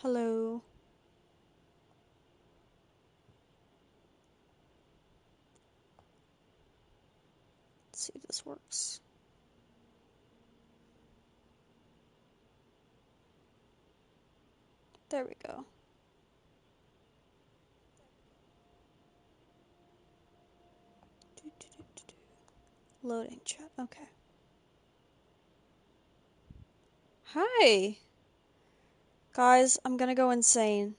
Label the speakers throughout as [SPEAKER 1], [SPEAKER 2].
[SPEAKER 1] Hello. Let's see if this works. There we go. Loading chat. Okay. Hi. Guys, I'm gonna go insane.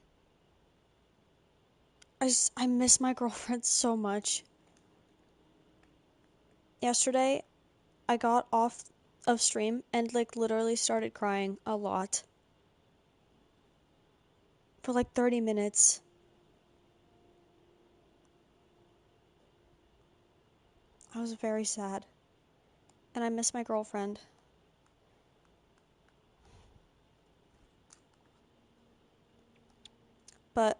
[SPEAKER 1] I miss my girlfriend so much. Yesterday, I got off of stream and like literally started crying a lot for like 30 minutes. I was very sad. And I miss my girlfriend. But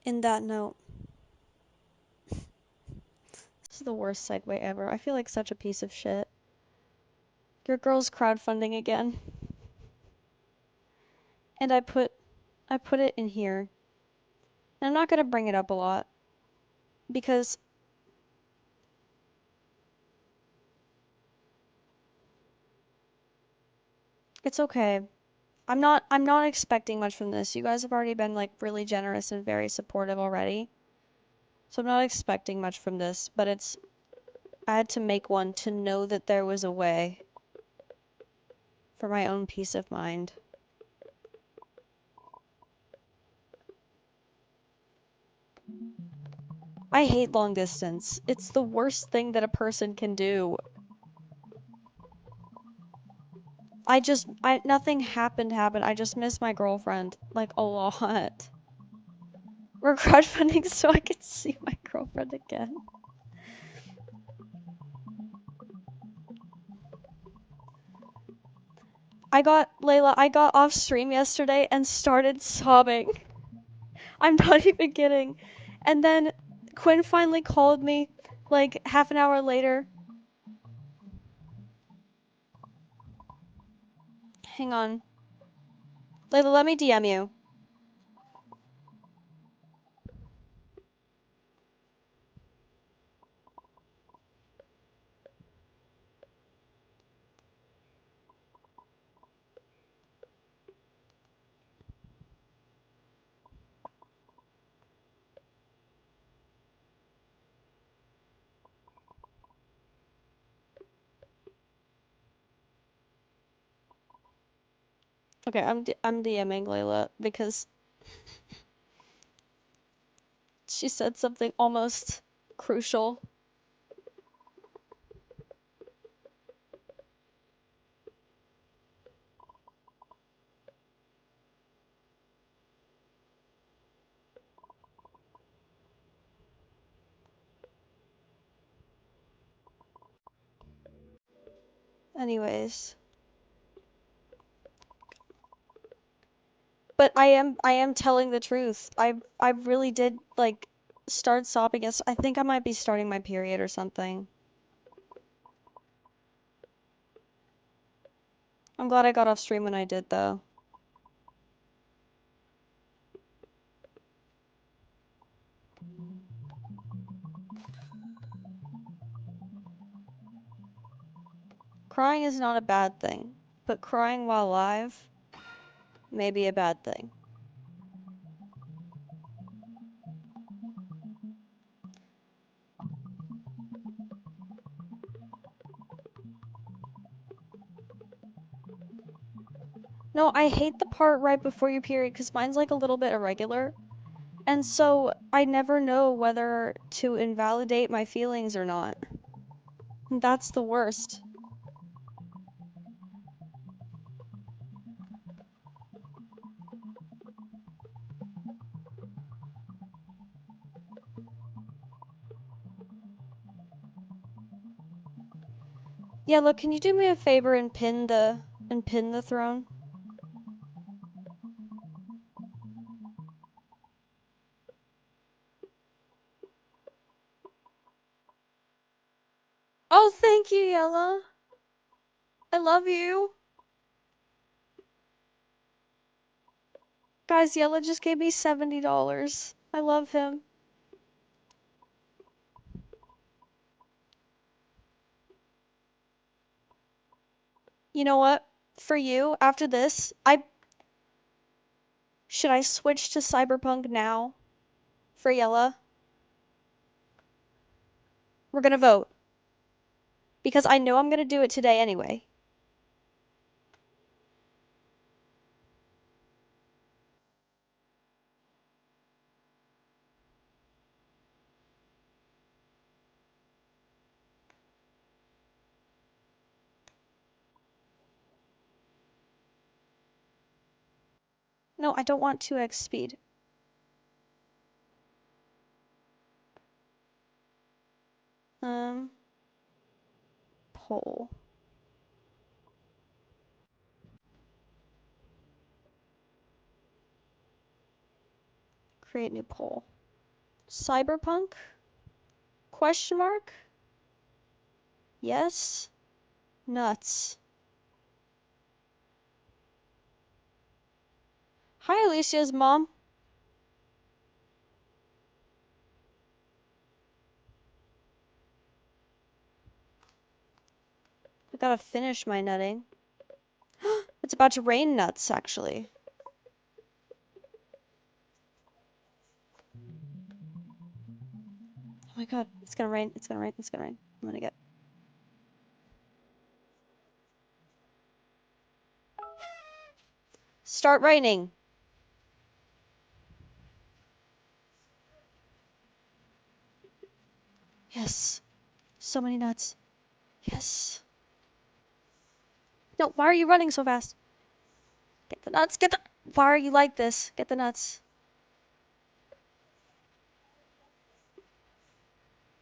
[SPEAKER 1] in that note, this is the worst segue ever. I feel like such a piece of shit. Your girl's crowdfunding again. And I put it in here. And I'm not gonna bring it up a lot because it's okay. I'm not expecting much from this. You guys have already been like really generous and very supportive already. So I'm not expecting much from this, but I had to make one to know that there was a way for my own peace of mind. I hate long distance. It's the worst thing that a person can do. Nothing happened. I just miss my girlfriend, like, a lot. We're crowdfunding so I can see my girlfriend again. I got off stream yesterday and started sobbing. I'm not even kidding. And then Quinn finally called me, like, half an hour later. Hang on. Layla, let me DM you. Okay, I'm DMing Layla because she said something almost crucial. Anyways, but I am telling the truth. I really did like start sobbing. I think I might be starting my period or something. I'm glad I got off stream when I did though. Crying is not a bad thing, but crying while live may be a bad thing. No, I hate the part right before your period because mine's like a little bit irregular. And so I never know whether to invalidate my feelings or not. That's the worst. Yeah, look, can you do me a favor and pin the throne? Oh, thank you, Yella. I love you. Guys, Yella just gave me $70. I love him. You know what? For you, after this, should I switch to Cyberpunk now? For Yella? We're gonna vote. Because I know I'm gonna do it today anyway. No, I don't want 2x speed. Poll. Create new poll. Cyberpunk? Question mark? Yes? Nuts. Hi, Alicia's mom. I gotta finish my nutting. It's about to rain nuts, actually. Oh my god, it's gonna rain, it's gonna rain, it's gonna rain. I'm gonna get... Start raining! Yes. So many nuts. Yes. No, why are you running so fast? Get the nuts, get the... Why are you like this? Get the nuts.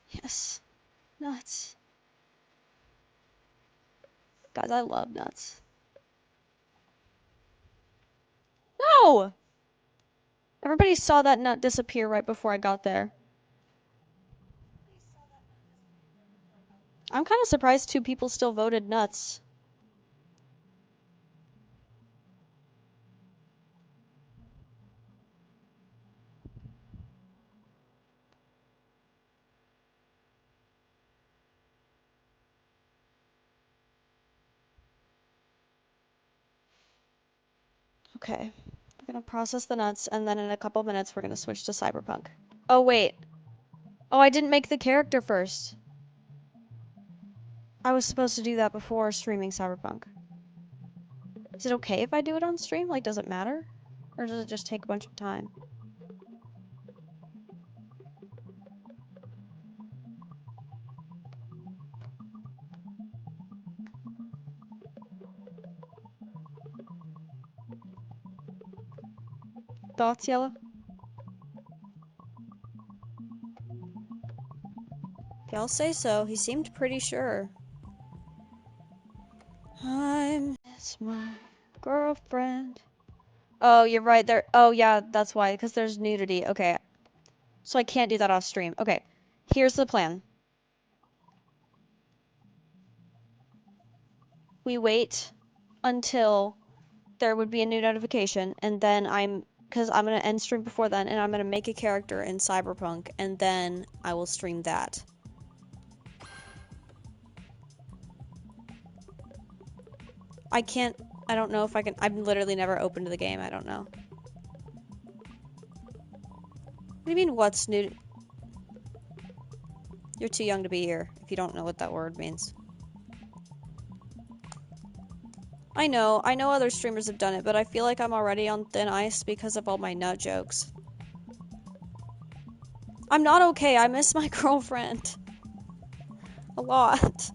[SPEAKER 1] Yes. Nuts. Guys, I love nuts. No! Everybody saw that nut disappear right before I got there. I'm kind of surprised 2 people still voted nuts. Okay. We're gonna process the nuts, and then in a couple minutes we're gonna switch to Cyberpunk. Oh, wait. Oh, I didn't make the character first. I was supposed to do that before streaming Cyberpunk. Is it okay if I do it on stream? Like, does it matter? Or does it just take a bunch of time? Thoughts, Yellow? Y'all say so. He seemed pretty sure. I miss my girlfriend. Oh, you're right. There. Oh, yeah, that's why. Because there's nudity. Okay. So I can't do that off stream. Okay. Here's the plan. We wait until there would be a new notification, and then because I'm gonna end stream before then, and I'm gonna make a character in Cyberpunk, and then I will stream that. I can't, I don't know if I can, I've literally never opened the game, I don't know. What do you mean, what's new? You're too young to be here, if you don't know what that word means. I know other streamers have done it, but I feel like I'm already on thin ice because of all my nut jokes. I'm not okay, I miss my girlfriend. A lot.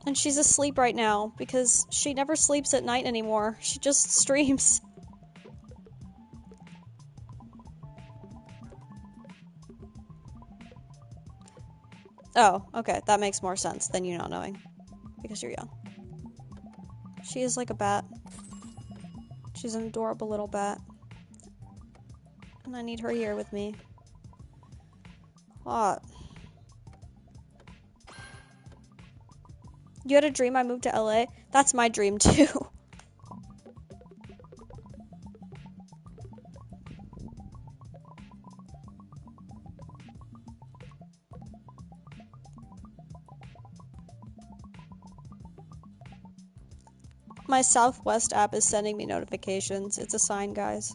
[SPEAKER 1] And she's asleep right now, because she never sleeps at night anymore. She just streams. Oh, okay, that makes more sense than you not knowing. Because you're young. She is like a bat. She's an adorable little bat. And I need her here with me. A lot. You had a dream I moved to LA? That's my dream too. My Southwest app is sending me notifications. It's a sign, guys.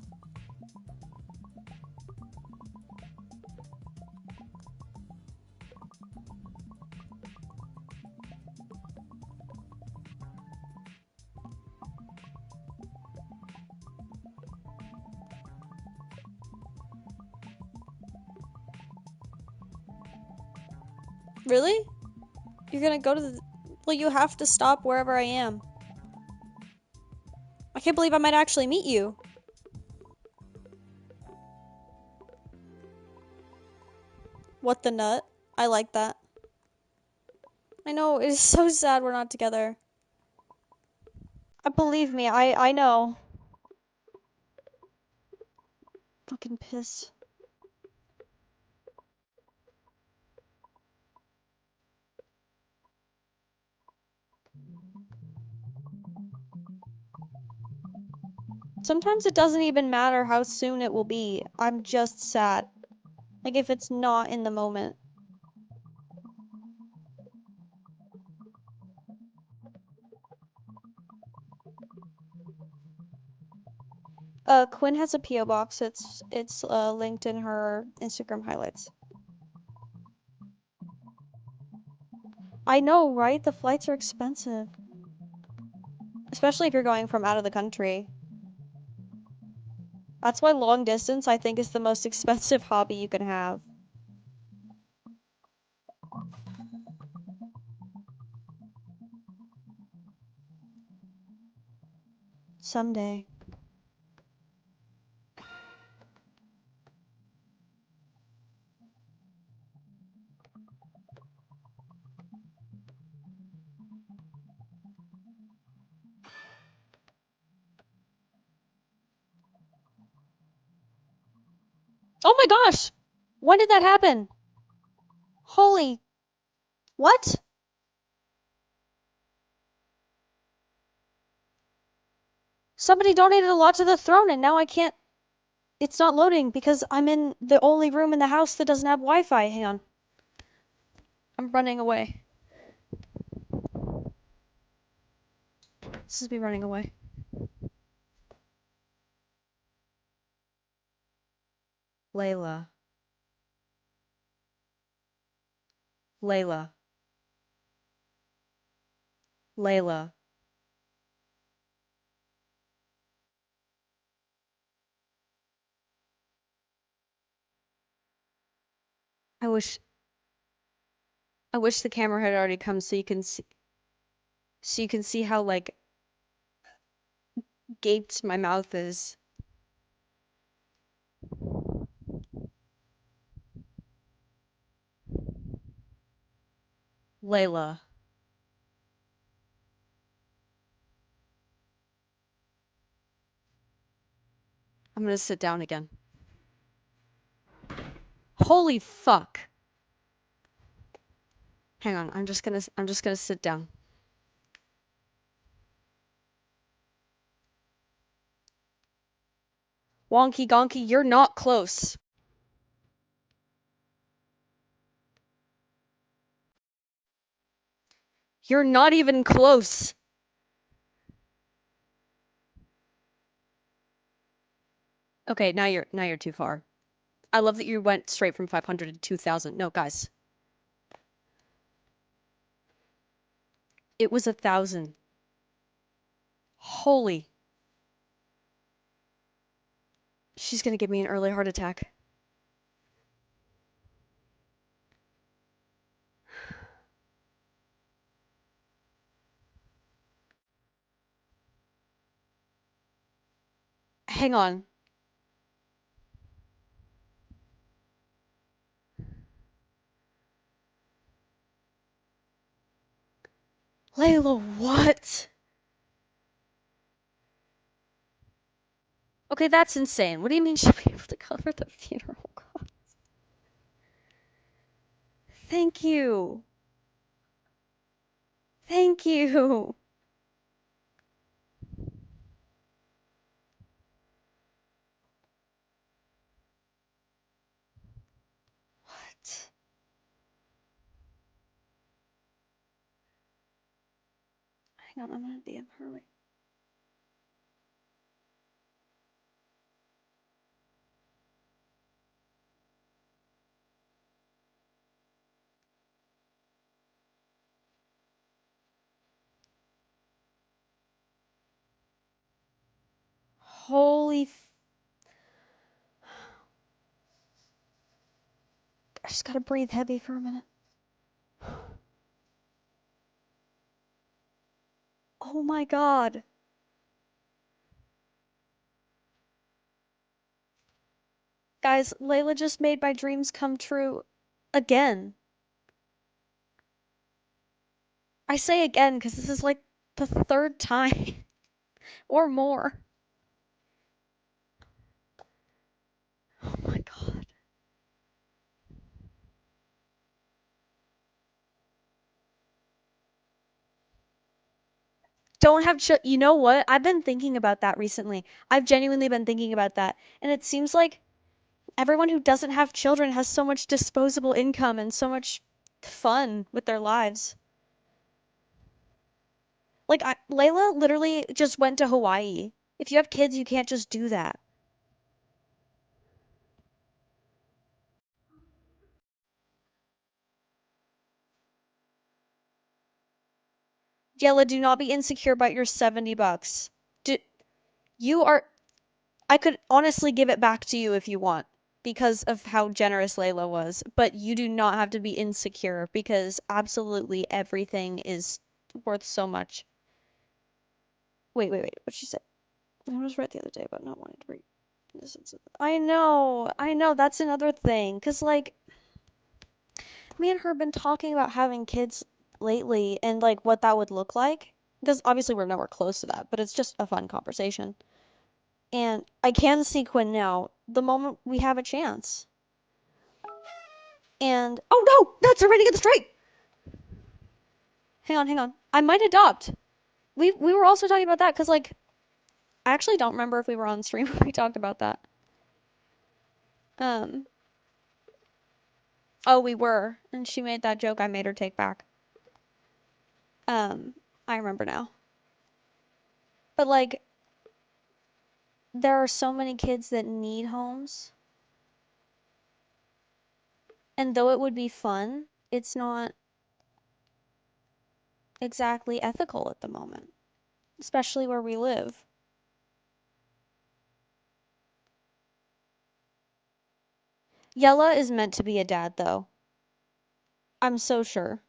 [SPEAKER 1] Really? You're gonna go to the... Well, you have to stop wherever I am. I can't believe I might actually meet you. What the nut? I like that. I know, it is so sad we're not together. Believe me, I know. Fucking pissed. Sometimes it doesn't even matter how soon it will be. I'm just sad. Like, if it's not in the moment. Quinn has a P.O. box. It's linked in her Instagram highlights. I know, right? The flights are expensive. Especially if you're going from out of the country. That's why long distance, I think, is the most expensive hobby you can have. Someday. Oh my gosh! When did that happen? Holy... What? Somebody donated a lot to the throne and now I can't... It's not loading because I'm in the only room in the house that doesn't have Wi-Fi. Hang on. I'm running away. This is me running away. Layla. Layla. Layla. I wish the camera had already come so you can see how like gaped my mouth is. Layla. I'm gonna sit down again. Holy fuck. Hang on, I'm just gonna sit down. Wonky Gonky, you're not close. You're not even close. Okay, now you're too far. I love that you went straight from 500 to 2,000. No, guys. It was 1,000. Holy. She's gonna give me an early heart attack. Hang on. Layla, what? Okay, that's insane. What do you mean she'll be able to cover the funeral costs? Thank you. Thank you. What? Hang on, I'm gonna DM her. Wait. holy I just gotta breathe heavy for a minute. Oh my god. Guys, Layla just made my dreams come true again. I say again because this is like the third time or more. Oh my god. Don't have you know what? I've been thinking about that recently. I've genuinely been thinking about that. And it seems like everyone who doesn't have children has so much disposable income and so much fun with their lives. Like Layla literally just went to Hawaii. If you have kids, you can't just do that. Yella, do not be insecure about your 70 bucks. Do, you are I could honestly give it back to you if you want because of how generous Layla was, but you do not have to be insecure because absolutely everything is worth so much. Wait, what'd she say? I was right the other day about not wanting to read. I know, that's another thing. 'Cause like me and her have been talking about having kids lately and like what that would look like. Because obviously we're nowhere close to that, but it's just a fun conversation. And I can see Quinn now the moment we have a chance. And oh no, that's already at the straight. Hang on. I might adopt. We were also talking about that because like I actually don't remember if we were on stream when we talked about that. Um. Oh, we were, and she made that joke I made her take back. Um. I remember now. But like, there are so many kids that need homes, and though it would be fun, it's not exactly ethical at the moment, especially where we live. Yella is meant to be a dad, though. I'm so sure.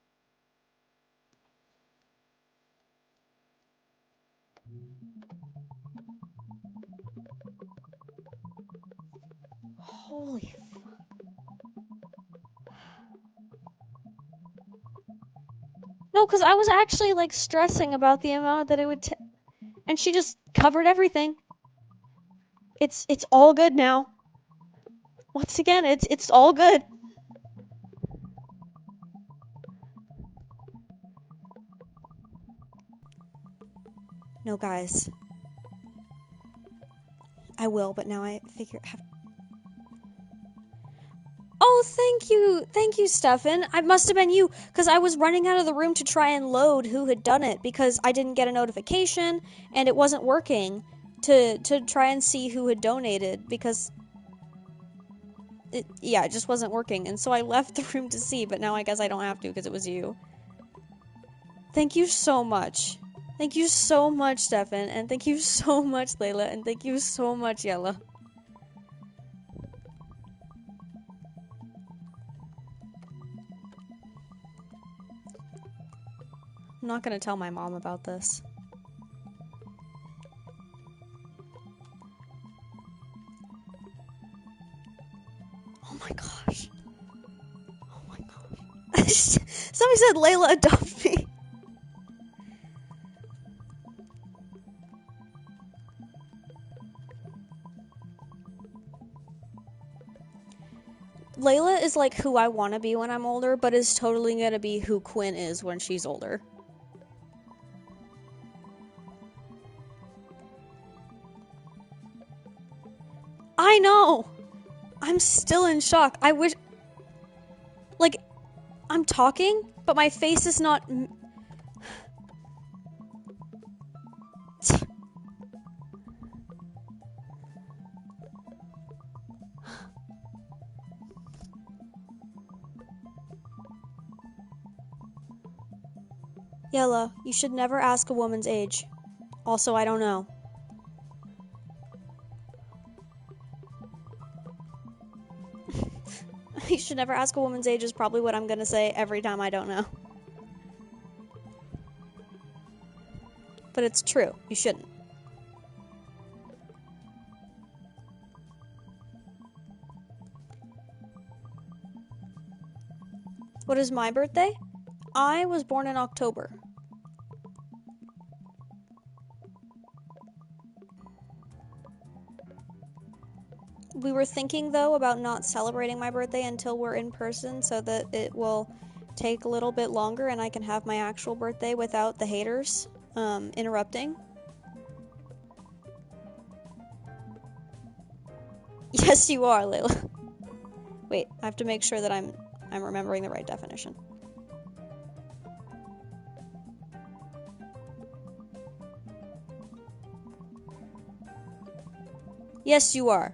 [SPEAKER 1] Holy. No, because I was actually like stressing about the amount that it would take. And she just covered everything. It's all good now. Once again, it's all good. No, guys. I will, but now I figure Oh, thank you, Stefan. I must have been you, because I was running out of the room to try and load who had done it, because I didn't get a notification, and it wasn't working to try and see who had donated, because it just wasn't working, and so I left the room to see, but now I guess I don't have to, because it was you. Thank you so much. Thank you so much, Stefan, and thank you so much, Layla, and thank you so much, Yella. I'm not gonna tell my mom about this. Oh my gosh. Oh my gosh. Somebody said Layla adopt me. Layla is like who I want to be when I'm older, but is totally gonna be who Quinn is when she's older. I know! I'm still in shock. I wish... Like, I'm talking, but my face is not... Yella, you should never ask a woman's age. Also, I don't know. You should never ask a woman's age is probably what I'm gonna say every time I don't know. But it's true. You shouldn't. What is my birthday? I was born in October. We were thinking, though, about not celebrating my birthday until we're in person so that it will take a little bit longer and I can have my actual birthday without the haters interrupting. Yes, you are, Layla. Wait, I have to make sure that I'm remembering the right definition. Yes, you are.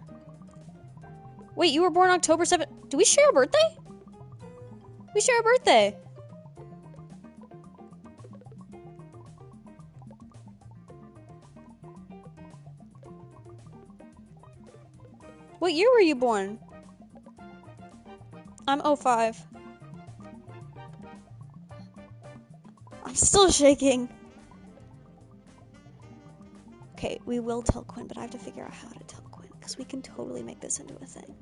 [SPEAKER 1] Wait, you were born October 7th. Do we share a birthday? We share a birthday. What year were you born? I'm 05. I'm still shaking. Okay, we will tell Quinn, but I have to figure out how to tell Quinn, because we can totally make this into a thing.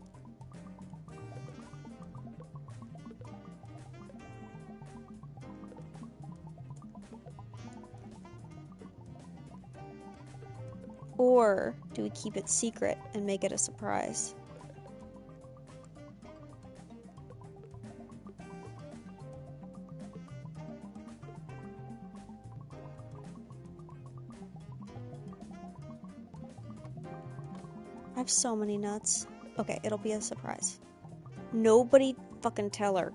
[SPEAKER 1] Or do we keep it secret and make it a surprise? I have so many nuts. Okay, it'll be a surprise. Nobody fucking tell her.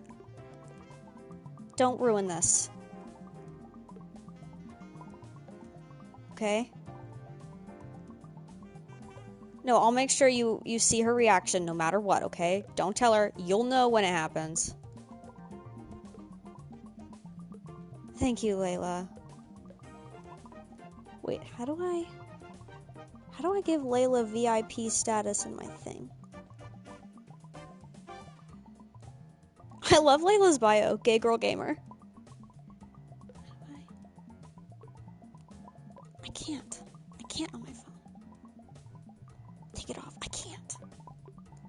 [SPEAKER 1] Don't ruin this. Okay? No, I'll make sure you see her reaction no matter what, okay? Don't tell her. You'll know when it happens. Thank you, Layla. Wait, how do I give Layla VIP status in my thing? I love Layla's bio, gay girl gamer. I can't on my phone. Take it off. I can't.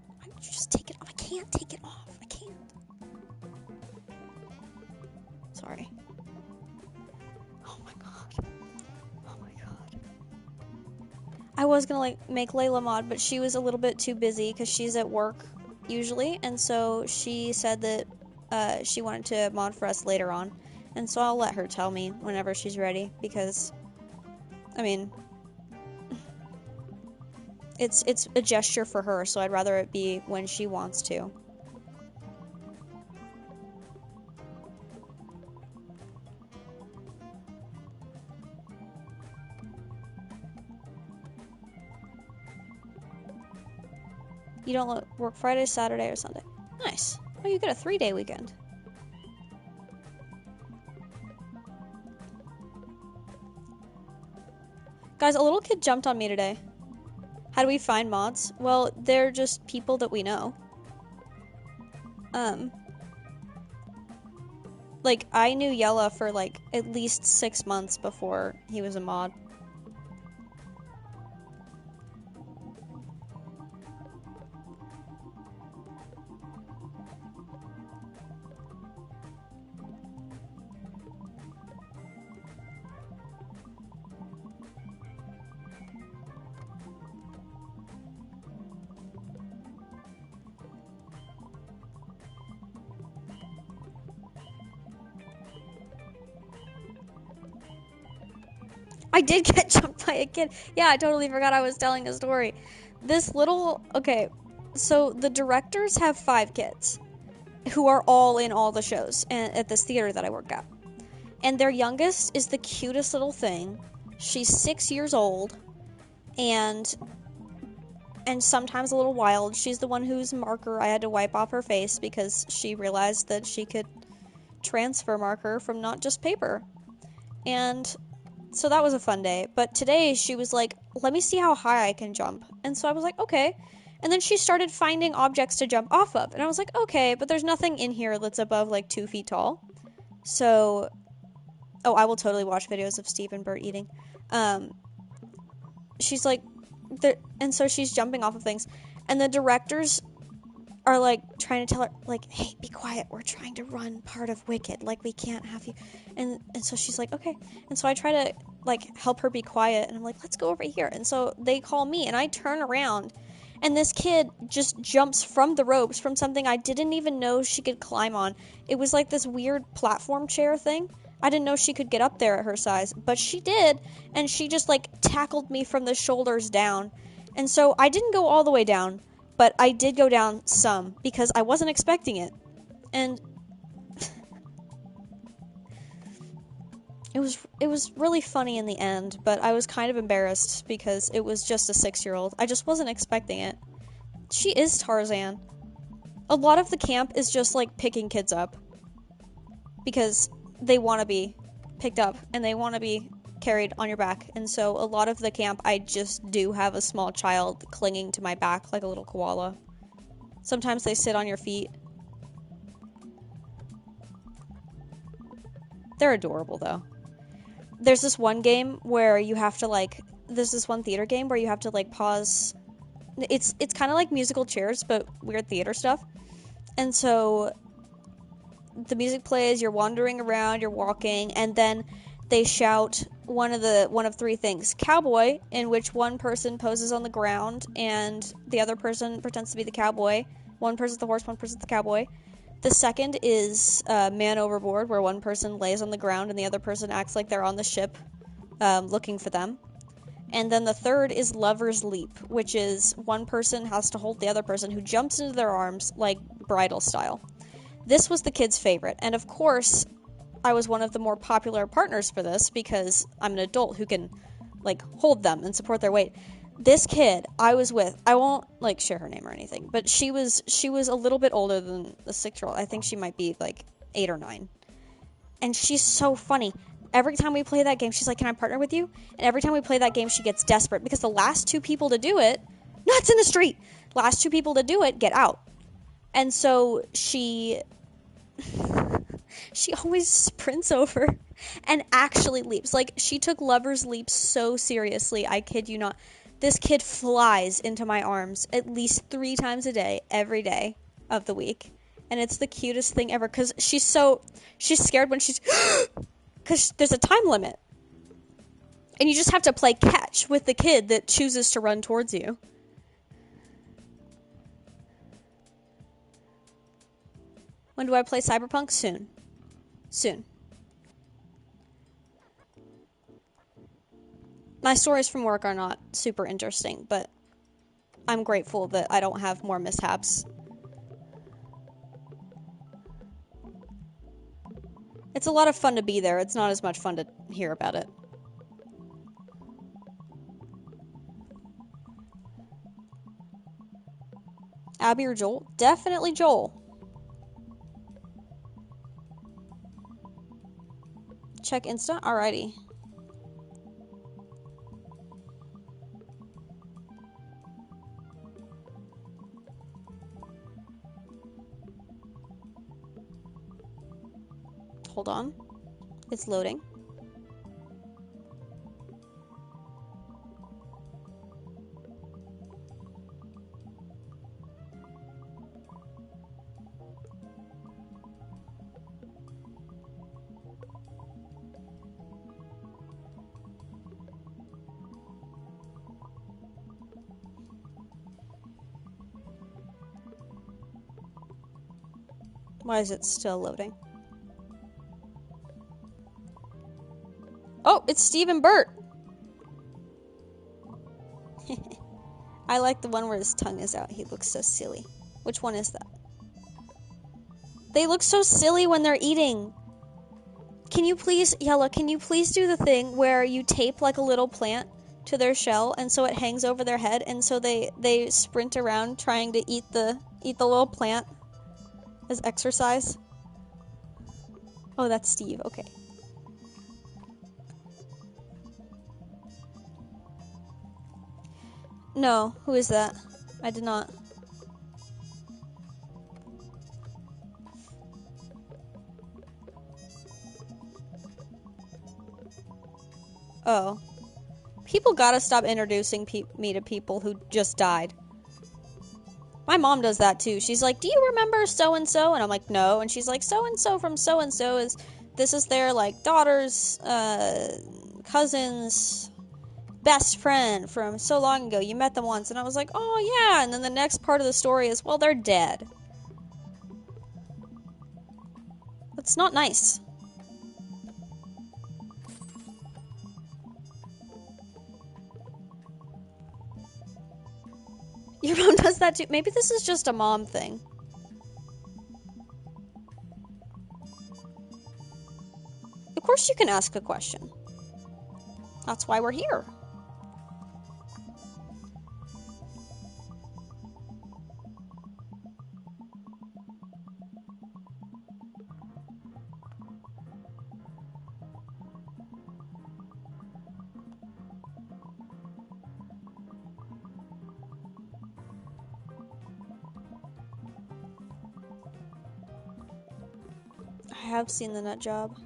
[SPEAKER 1] Why would you just take it off? I can't take it off. I can't. Sorry. Oh my god. Oh my god. I was gonna make Layla mod, but she was a little bit too busy because she's at work usually, and so she said that she wanted to mod for us later on, and so I'll let her tell me whenever she's ready, because I mean, it's a gesture for her, so I'd rather it be when she wants to. You don't work Friday, Saturday, or Sunday. Nice. Oh, you get a 3-day weekend. Guys, a little kid jumped on me today. How do we find mods? Well, they're just people that we know. Like, I knew Yella for, like, at least 6 months before he was a mod. I did get jumped by a kid. Yeah, I totally forgot I was telling a story. This little... Okay, so the directors have 5 kids who are all in all the shows at this theater that I work at. And their youngest is the cutest little thing. She's 6 years old, and sometimes a little wild. She's the one whose marker I had to wipe off her face because she realized that she could transfer marker from not just paper. And so that was a fun day. But today she was like, let me see how high I can jump. And so I was like, okay. And then she started finding objects to jump off of. And I was like, okay, but there's nothing in here that's above like 2 feet tall. So, oh, I will totally watch videos of Steve and Bert eating. She's like, and so she's jumping off of things. And the directors are like trying to tell her, like, hey, be quiet, we're trying to run part of Wicked, like we can't have you. And so she's like, okay. And so I try to like help her be quiet, and I'm like, let's go over here. And so they call me, and I turn around, and this kid just jumps from the ropes from something I didn't even know she could climb on. It was like this weird platform chair thing. I didn't know she could get up there at her size, but she did, and she just like tackled me from the shoulders down. And so I didn't go all the way down, but I did go down some because I wasn't expecting it. And it was really funny in the end, but I was kind of embarrassed because it was just a 6-year-old. I just wasn't expecting it. She is Tarzan. A lot of the camp is just like picking kids up because they want to be picked up and they want to be carried on your back. And so a lot of the camp, I just do have a small child clinging to my back like a little koala. Sometimes they sit on your feet. They're adorable though. There's this one game where you have to like, there's this one theater game where you have to like pause. It's kind of like musical chairs, but weird theater stuff. And so the music plays, you're wandering around, you're walking, and then they shout one of 3 things. Cowboy, in which one person poses on the ground and the other person pretends to be the cowboy. One person's the horse, one person's the cowboy. The second is man overboard, where one person lays on the ground and the other person acts like they're on the ship looking for them. And then the third is lover's leap, which is one person has to hold the other person who jumps into their arms like bridal style. This was the kid's favorite, and of course, I was one of the more popular partners for this because I'm an adult who can, like, hold them and support their weight. This kid I was with, I won't, like, share her name or anything, but she was a little bit older than the 6-year-old. I think she might be, like, 8 or 9. And she's so funny. Every time we play that game, she's like, can I partner with you? And every time we play that game, she gets desperate because the last 2 people to do it, nuts in the street, last 2 people to do it get out. And so she always sprints over and actually leaps. Like, she took lover's leap so seriously, I kid you not. This kid flies into my arms at least 3 times a day, every day of the week. And it's the cutest thing ever, because she's scared when she's, because there's a time limit. And you just have to play catch with the kid that chooses to run towards you. When do I play Cyberpunk? Soon. Soon. My stories from work are not super interesting, but I'm grateful that I don't have more mishaps. It's a lot of fun to be there. It's not as much fun to hear about it. Abby or Joel? Definitely Joel. Check Insta? Alrighty. Hold on. It's loading. Why is it still loading? Oh, it's Steve and Bert! I like the one where his tongue is out. He looks so silly. Which one is that? They look so silly when they're eating. Can you please, Yella, can you please do the thing where you tape like a little plant to their shell and so it hangs over their head and so they sprint around trying to eat the little plant as exercise? Oh, that's Steve. Okay. No, who is that? I did not. Oh. People gotta stop introducing me to people who just died. My mom does that too. She's like, "Do you remember so and so?" And I'm like, "No." And she's like, "So and so from so and so is this is their like daughter's cousin's best friend from so long ago. You met them once." And I was like, "Oh yeah." And then the next part of the story is, "Well, they're dead." That's not nice. Your mom does that too. Maybe this is just a mom thing. Of course you can ask a question. That's why we're here. I have seen the nut job.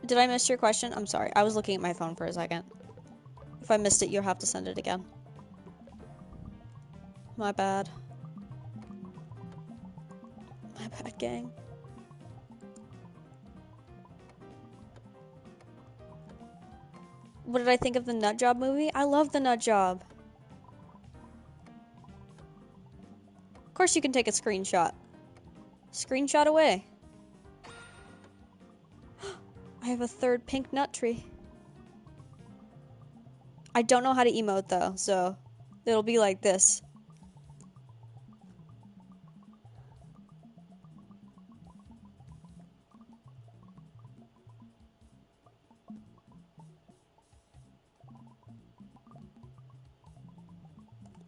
[SPEAKER 1] Did I miss your question? I'm sorry. I was looking at my phone for a second. If I missed it, you'll have to send it again. My bad. My bad, gang. What did I think of the nut job movie? I love the nut job. Of course you can take a screenshot. Screenshot away. I have a third pink nut tree. I don't know how to emote though, so it'll be like this.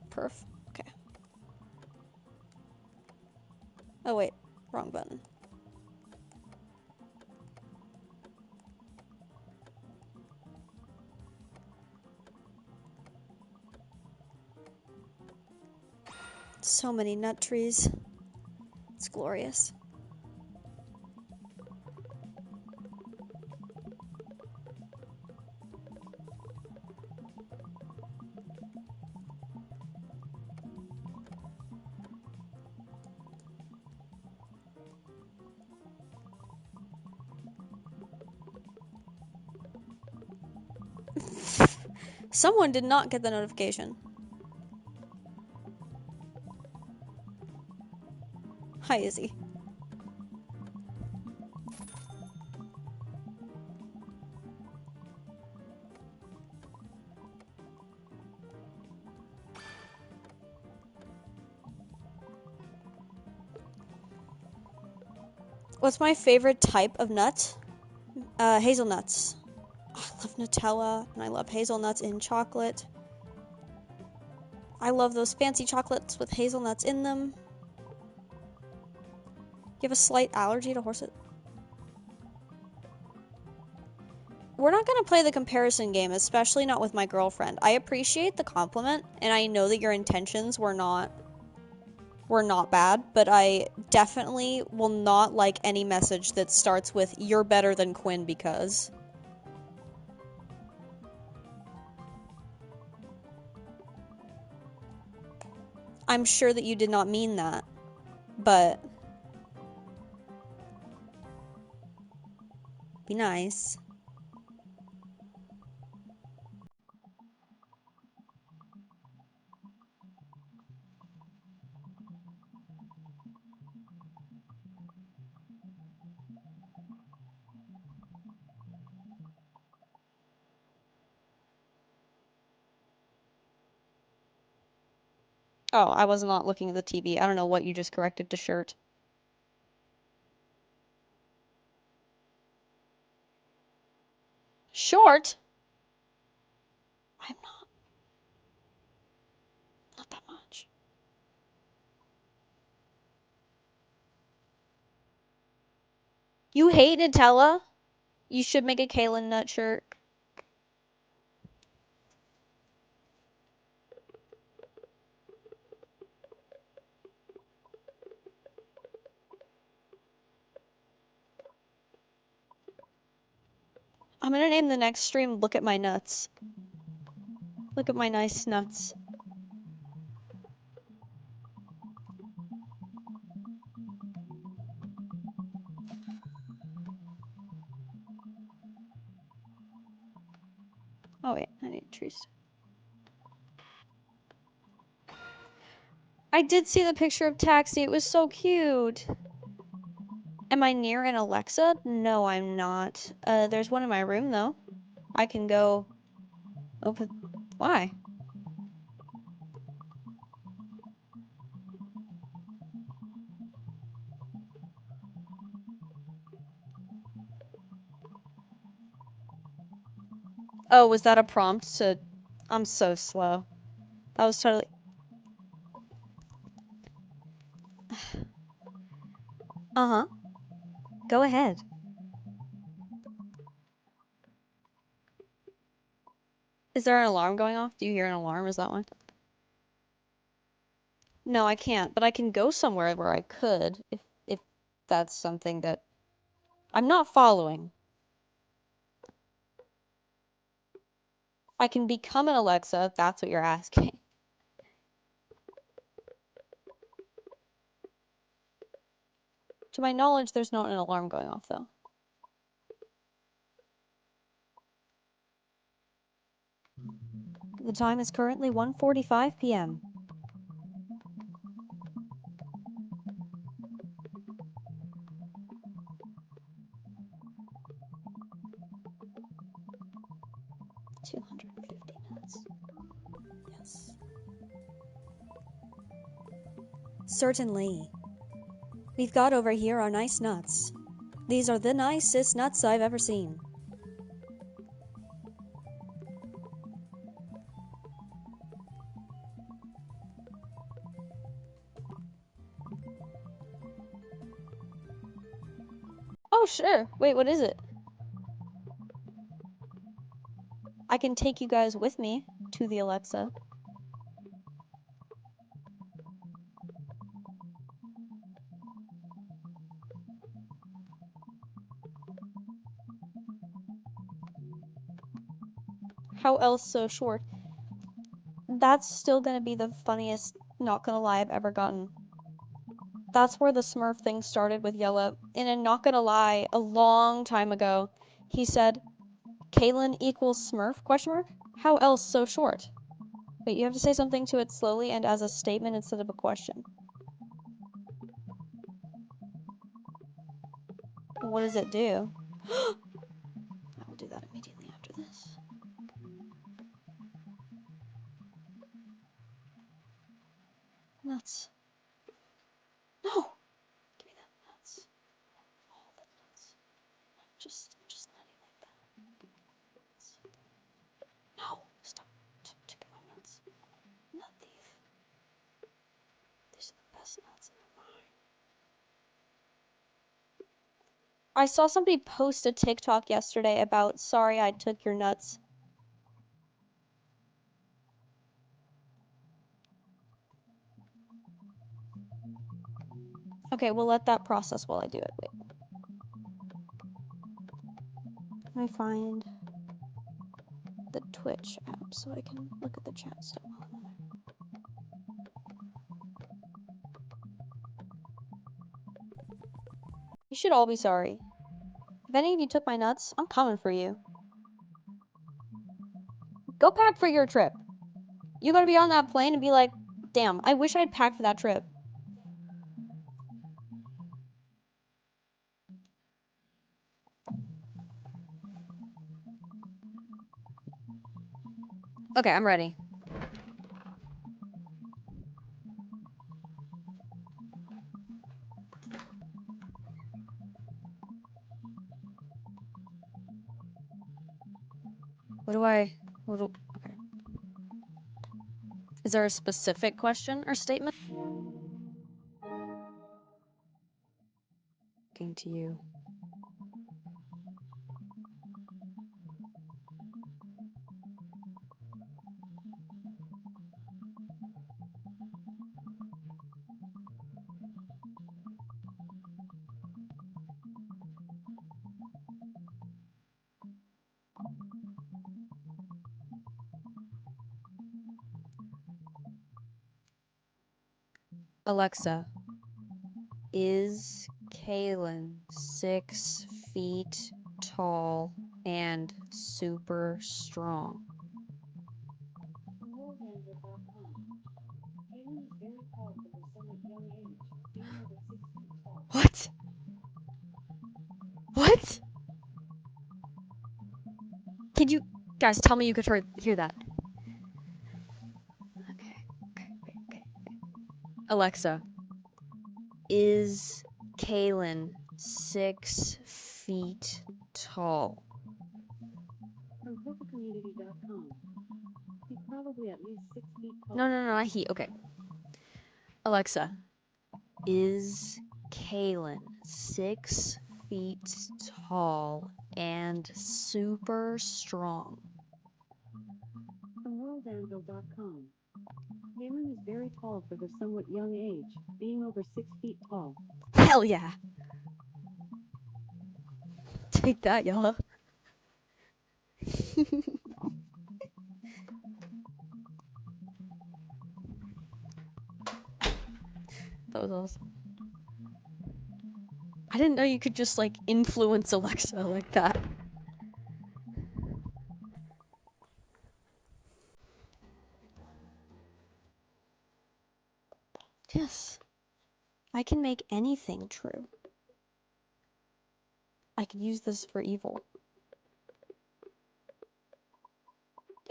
[SPEAKER 1] Perf. Okay. Oh wait, wrong button. So many nut trees. It's glorious. Someone did not get the notification. Hi, Izzy. What's my favorite type of nut? Hazelnuts. I love Nutella, and I love hazelnuts in chocolate. I love those fancy chocolates with hazelnuts in them. You have a slight allergy to horses? We're not going to play the comparison game, especially not with my girlfriend. I appreciate the compliment, and I know that your intentions were not bad, but I definitely will not like any message that starts with, "You're better than Quinn because..." I'm sure that you did not mean that, but be nice. Oh, I was not looking at the TV. I don't know what you just corrected to shirt. Short? I'm not that much. You hate Nutella? You should make a Kaelin nut shirt. I'm gonna name the next stream Look at My Nuts. Look at my nice nuts. Oh wait, I need trees. I did see the picture of Taxi. It was so cute. Am I near an Alexa? No, I'm not. There's one in my room though. I can go open. Why? Oh, was that a prompt to... I'm so slow. That was totally... Uh-huh. Go ahead. Is there an alarm going off? Do you hear an alarm? Is that one? No, I can't, but I can go somewhere where I could, if that's something that... I'm not following. I can become an Alexa, if that's what you're asking. To my knowledge, there's not an alarm going off, though. The time is currently 1:45 p.m. $250. Yes. Certainly. We've got over here our nice nuts. These are the nicest nuts I've ever seen. Oh, sure. Wait, what is it? I can take you guys with me to the Alexa. How else so short? That's still gonna be the funniest, not gonna lie, I've ever gotten. That's where the Smurf thing started with Yellow. And in Not Gonna Lie, a long time ago, he said, Kaelin equals Smurf, question mark? How else so short? Wait, you have to say something to it slowly and as a statement instead of a question. What does it do? I will do that immediately after this. Nuts. No! Give me that nuts. All the nuts. Just nutty like that. No! Stop. Check out my nuts. Nut thief. These are the best nuts in the mine. I saw somebody post a TikTok yesterday about, sorry I took your nuts. Okay, we'll let that process while I do it. Wait. Let me find the Twitch app so I can look at the chat still. You should all be sorry. If any of you took my nuts, I'm coming for you. Go pack for your trip. You gotta be on that plane and be like, damn, I wish I'd packed for that trip. Okay, I'm ready. Okay. Is there a specific question or statement? Talking to you. Alexa, is Kaelin 6 feet tall and super strong? What? What? Can you guys tell me you could hear that? Okay, okay. Alexa, is Kaelin 6 feet tall? No, not he. Okay. Alexa, is Kaelin 6 feet tall and super strong? Hell yeah. Take that, y'all. That was awesome. I didn't know you could just like influence Alexa like that. Yes. I can make anything true. I could use this for evil.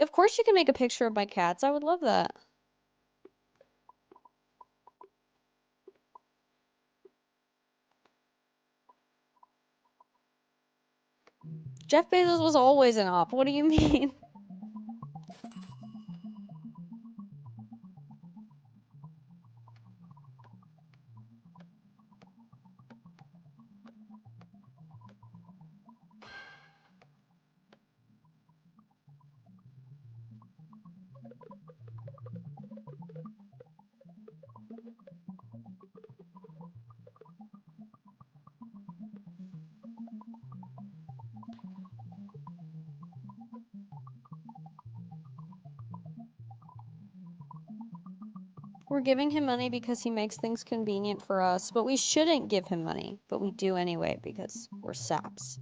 [SPEAKER 1] Of course you can make a picture of my cats. I would love that. Jeff Bezos was always an op. What do you mean? We're giving him money because he makes things convenient for us, but we shouldn't give him money. But we do anyway because we're saps.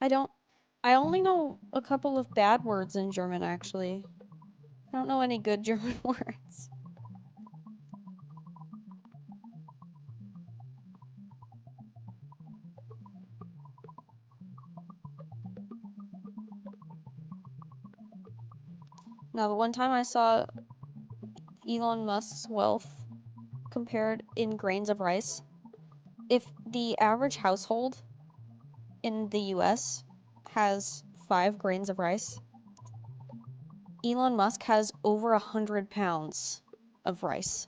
[SPEAKER 1] I only know a couple of bad words in German, actually. I don't know any good German words. No, but one time I saw Elon Musk's wealth compared in grains of rice. If the average household in the US has 5 grains of rice, Elon Musk has over 100 pounds of rice.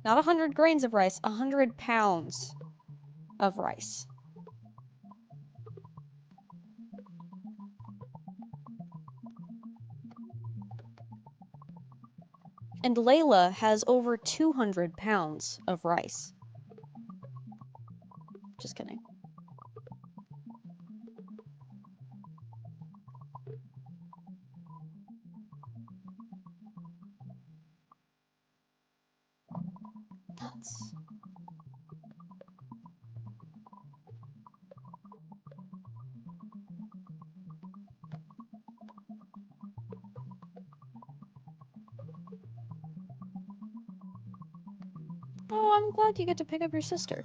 [SPEAKER 1] Not 100 grains of rice, 100 pounds of rice. And Layla has over 200 pounds of rice. Just kidding. Nuts. Oh, I'm glad you get to pick up your sister.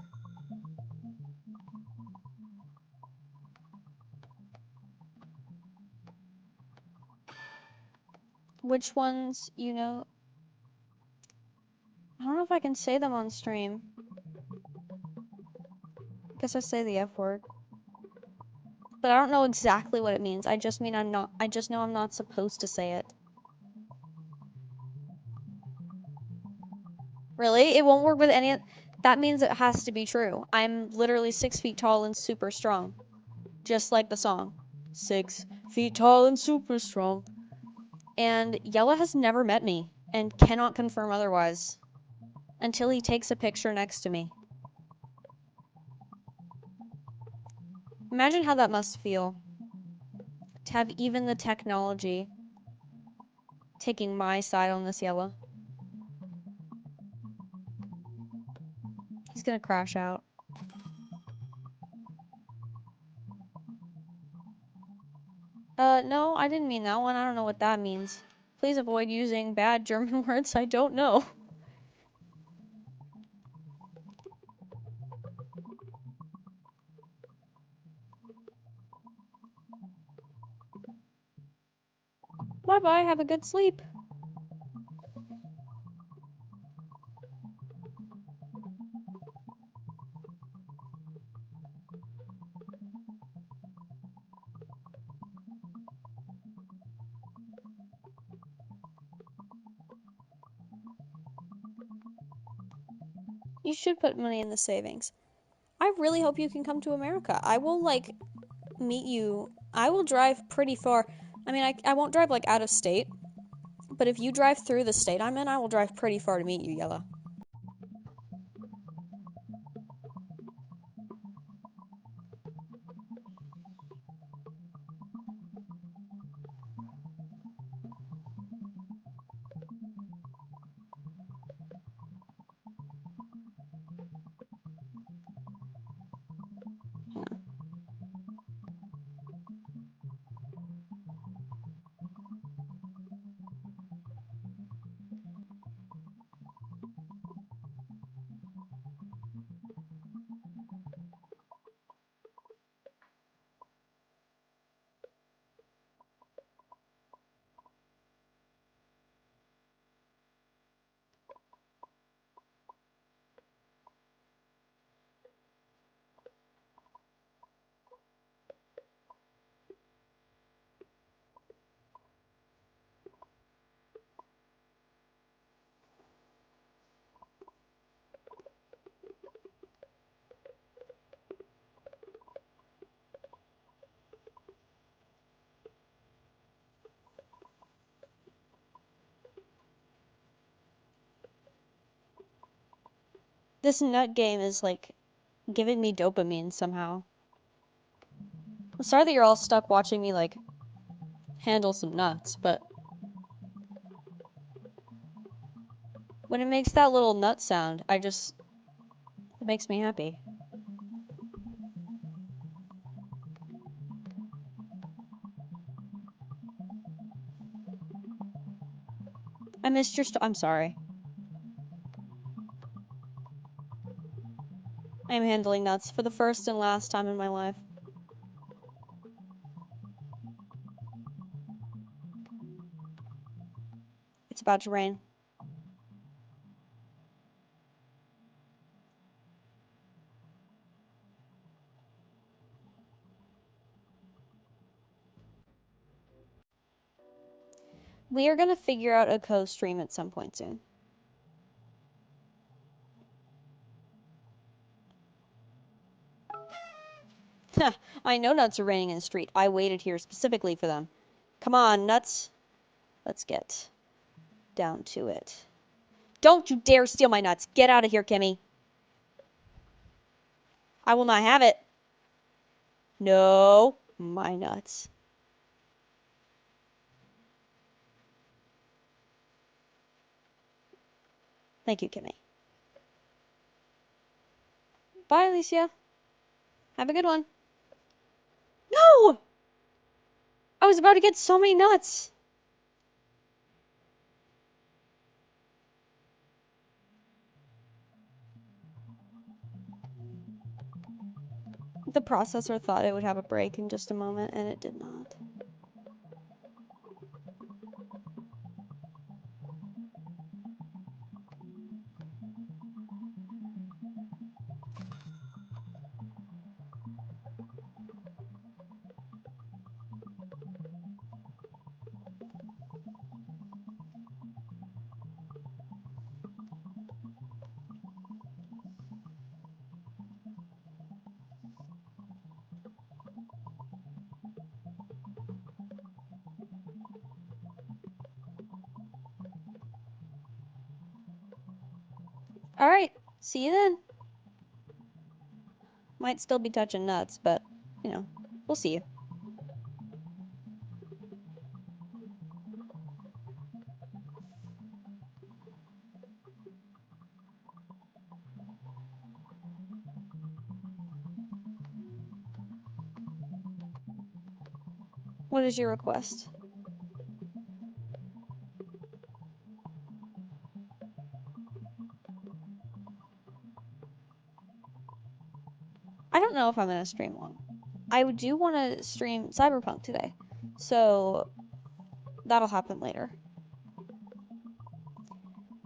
[SPEAKER 1] Which ones, you know? I don't know if I can say them on stream. I guess I say the F word. But I don't know exactly what it means. I just mean I just know I'm not supposed to say it. Really? It won't work with any. That means it has to be true. I'm literally 6 feet tall and super strong. Just like the song. 6 feet tall and super strong. And Yella has never met me and cannot confirm otherwise until he takes a picture next to me. Imagine how that must feel to have even the technology taking my side on this, Yella. He's gonna crash out. No, I didn't mean that one. I don't know what that means. Please avoid using bad German words I don't know. Bye-bye, have a good sleep. You should put money in the savings. I really hope you can come to America. I will, like, meet you. I will drive pretty far. I mean, I won't drive, like, out of state. But if you drive through the state I'm in, I will drive pretty far to meet you, Yella. This nut game is, like, giving me dopamine somehow. I'm sorry that you're all stuck watching me, like, handle some nuts, but when it makes that little nut sound, it makes me happy. I missed your I'm sorry. I am handling nuts for the first and last time in my life. It's about to rain. We are gonna figure out a co-stream at some point soon. I know nuts are raining in the street. I waited here specifically for them. Come on, nuts. Let's get down to it. Don't you dare steal my nuts. Get out of here, Kimmy. I will not have it. No, my nuts. Thank you, Kimmy. Bye, Alicia. Have a good one. No! I was about to get so many nuts. The processor thought it would have a break in just a moment, and it did not. Alright, see you then. Might still be touching nuts, but you know, we'll see. What is your request? I don't know if I'm gonna stream long. I do want to stream Cyberpunk today, so that'll happen later.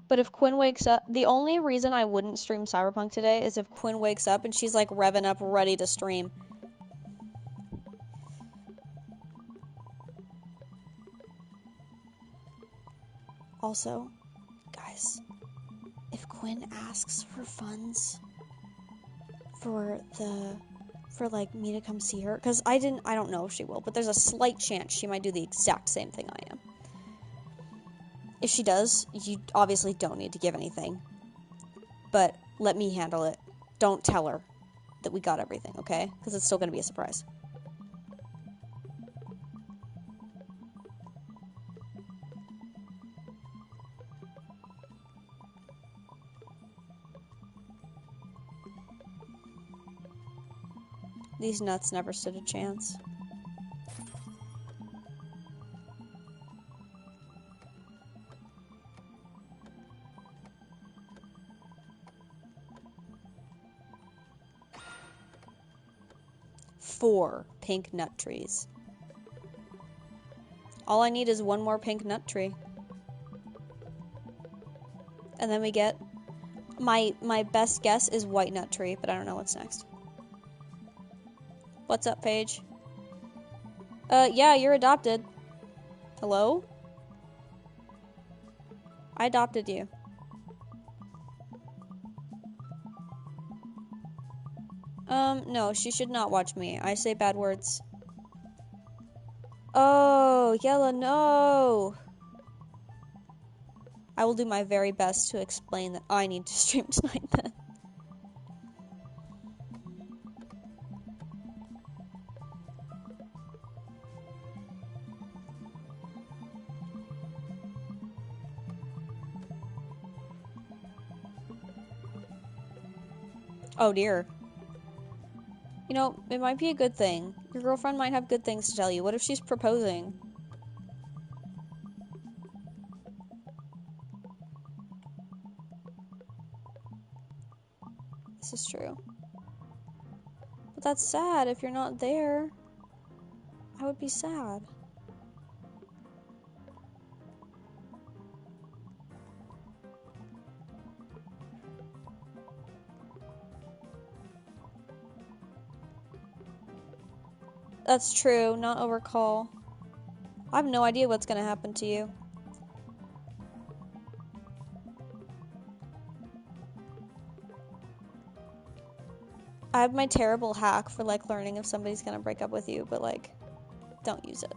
[SPEAKER 1] But if Quinn wakes up, the only reason I wouldn't stream Cyberpunk today is if Quinn wakes up and she's like revving up, ready to stream. Also, guys, if Quinn asks for funds for like me to come see her, because I don't know if she will, but there's a slight chance she might do the exact same thing I am. If she does, you obviously don't need to give anything, but let me handle it. Don't tell her that we got everything, okay? Because it's still going to be a surprise. These nuts never stood a chance. Four pink nut trees. All I need is one more pink nut tree. And then we get... My best guess is white nut tree, but I don't know what's next. What's up, Paige? Yeah, you're adopted. Hello? I adopted you. No, she should not watch me. I say bad words. Oh, Yella, no! I will do my very best to explain that I need to stream tonight then. Oh dear. You know, it might be a good thing. Your girlfriend might have good things to tell you. What if she's proposing? This is true. But that's sad if you're not there. I would be sad. That's true, not overcall. I have no idea what's gonna happen to you. I have my terrible hack for, like, learning if somebody's gonna break up with you, but, like, don't use it.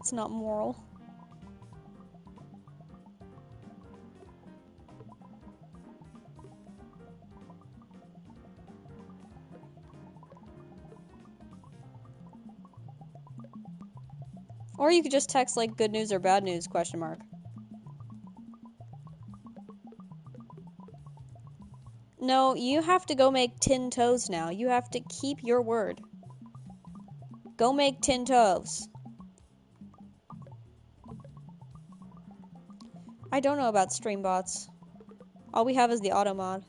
[SPEAKER 1] It's not moral. Or you could just text, like, good news or bad news, question mark. No, you have to go make tin toes now. You have to keep your word. Go make tin toes. I don't know about stream bots. All we have is the auto mod.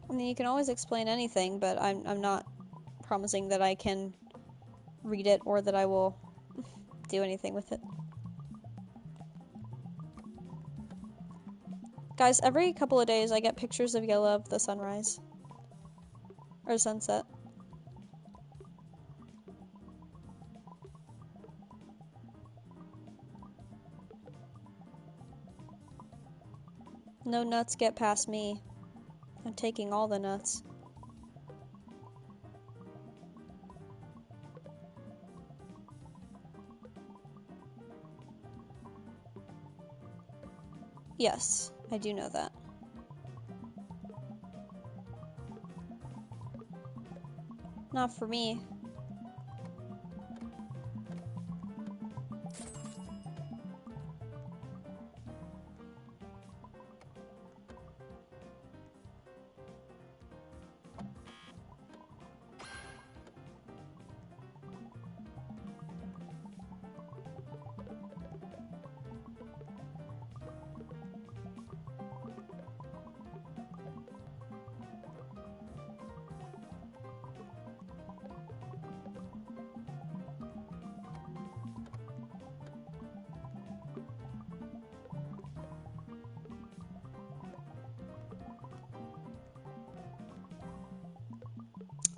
[SPEAKER 1] I mean, you can always explain anything, but I'm not promising that I can read it or that I will do anything with it. Guys, every couple of days I get pictures of Yellow of the sunrise. Or sunset. No nuts get past me. I'm taking all the nuts. Yes, I do know that. Not for me.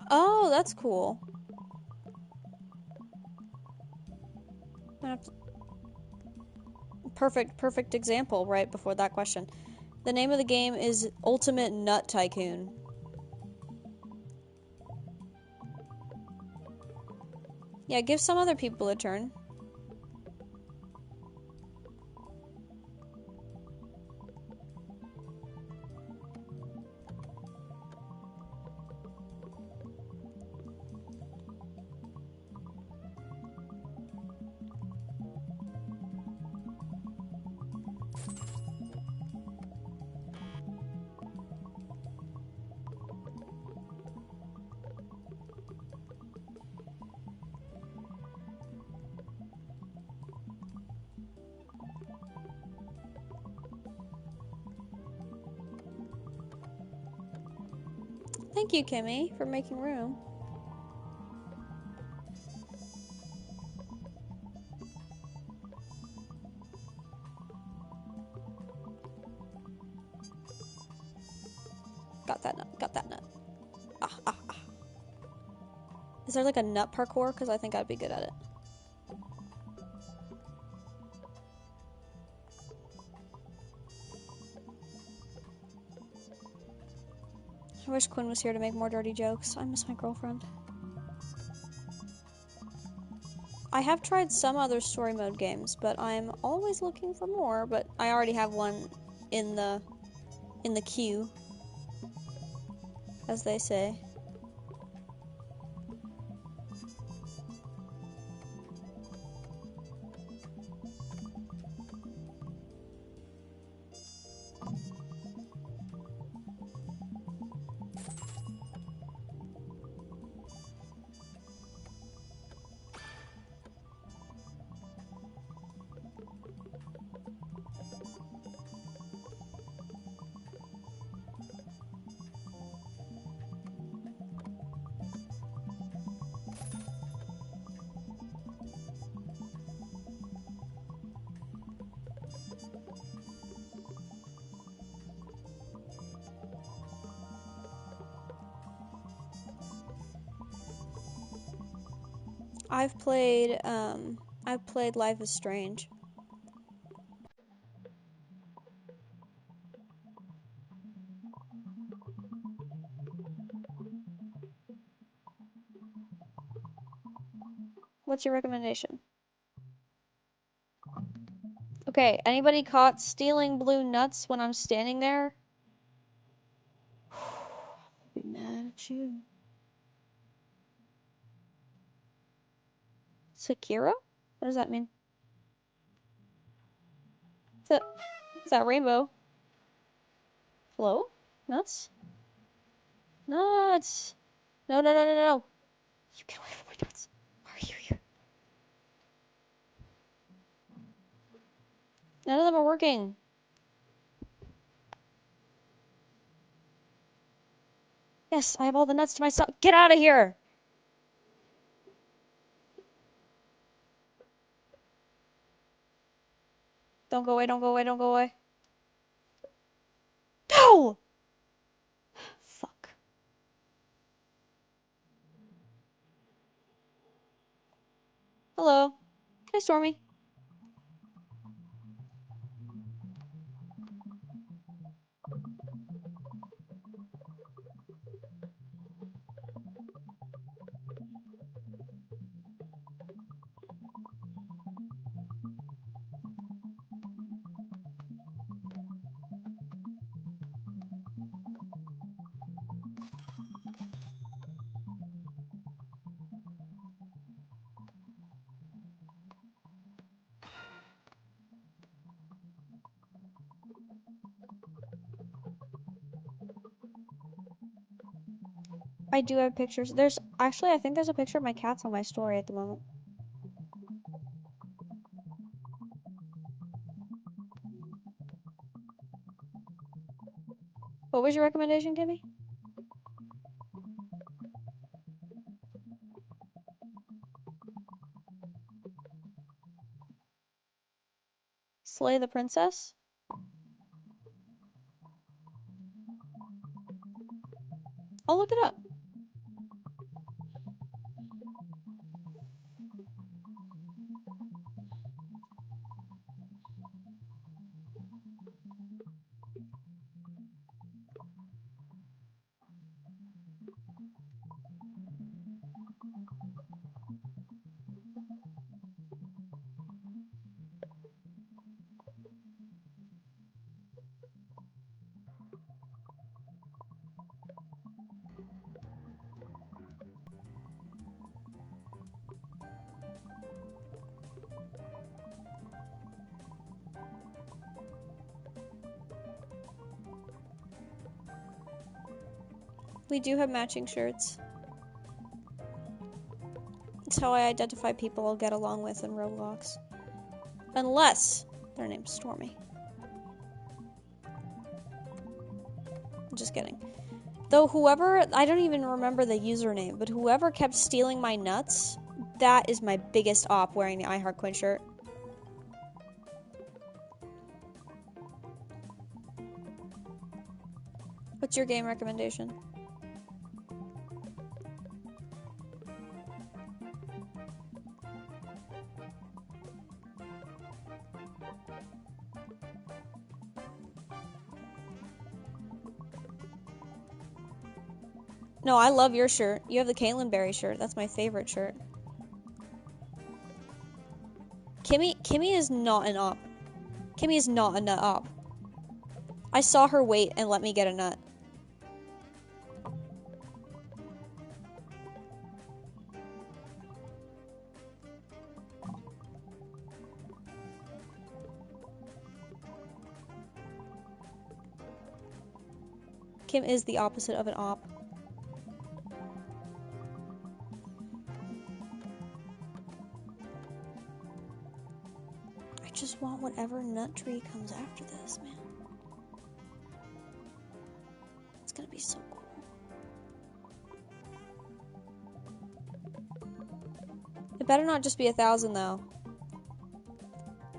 [SPEAKER 1] Oh, that's cool. Perfect example right before that question. The name of the game is Ultimate Nut Tycoon. Yeah, give some other people a turn. Thank you, Kimmy, for making room. Got that nut. Got that nut. Ah, ah, ah. Is there like a nut parkour? Because I think I'd be good at it. I wish Quinn was here to make more dirty jokes. I miss my girlfriend. I have tried some other story mode games, but I'm always looking for more, but I already have one in the queue, as they say. I've played Life is Strange. What's your recommendation? Okay, anybody caught stealing blue nuts when I'm standing there? I'll be mad at you. Sekiro? What does that mean? Is that rainbow? Hello? Nuts? Nuts! No, no, no, no, no! You get away from my nuts! Why are you here? None of them are working. Yes, I have all the nuts to myself. Get out of here! Don't go away, don't go away, don't go away. No! Fuck. Hello. Hi, Stormy. I do have pictures. There's actually, I think there's a picture of my cats on my story at the moment. What was your recommendation, Kimmy? Slay the Princess? I'll look it up. We do have matching shirts. It's how I identify people I'll get along with in Roblox. Unless their name's Stormy. I'm just kidding. Though whoever, I don't even remember the username, but whoever kept stealing my nuts, that is my biggest op wearing the I Heart Quinn shirt. What's your game recommendation? No, I love your shirt. You have the Kaelin Berry shirt. That's my favorite shirt. Kimmy is not an op. Kimmy is not a nut op. I saw her wait and let me get a nut. Kim is the opposite of an op. I just want whatever nut tree comes after this, man. It's gonna be so cool. It better not just be 1,000 though.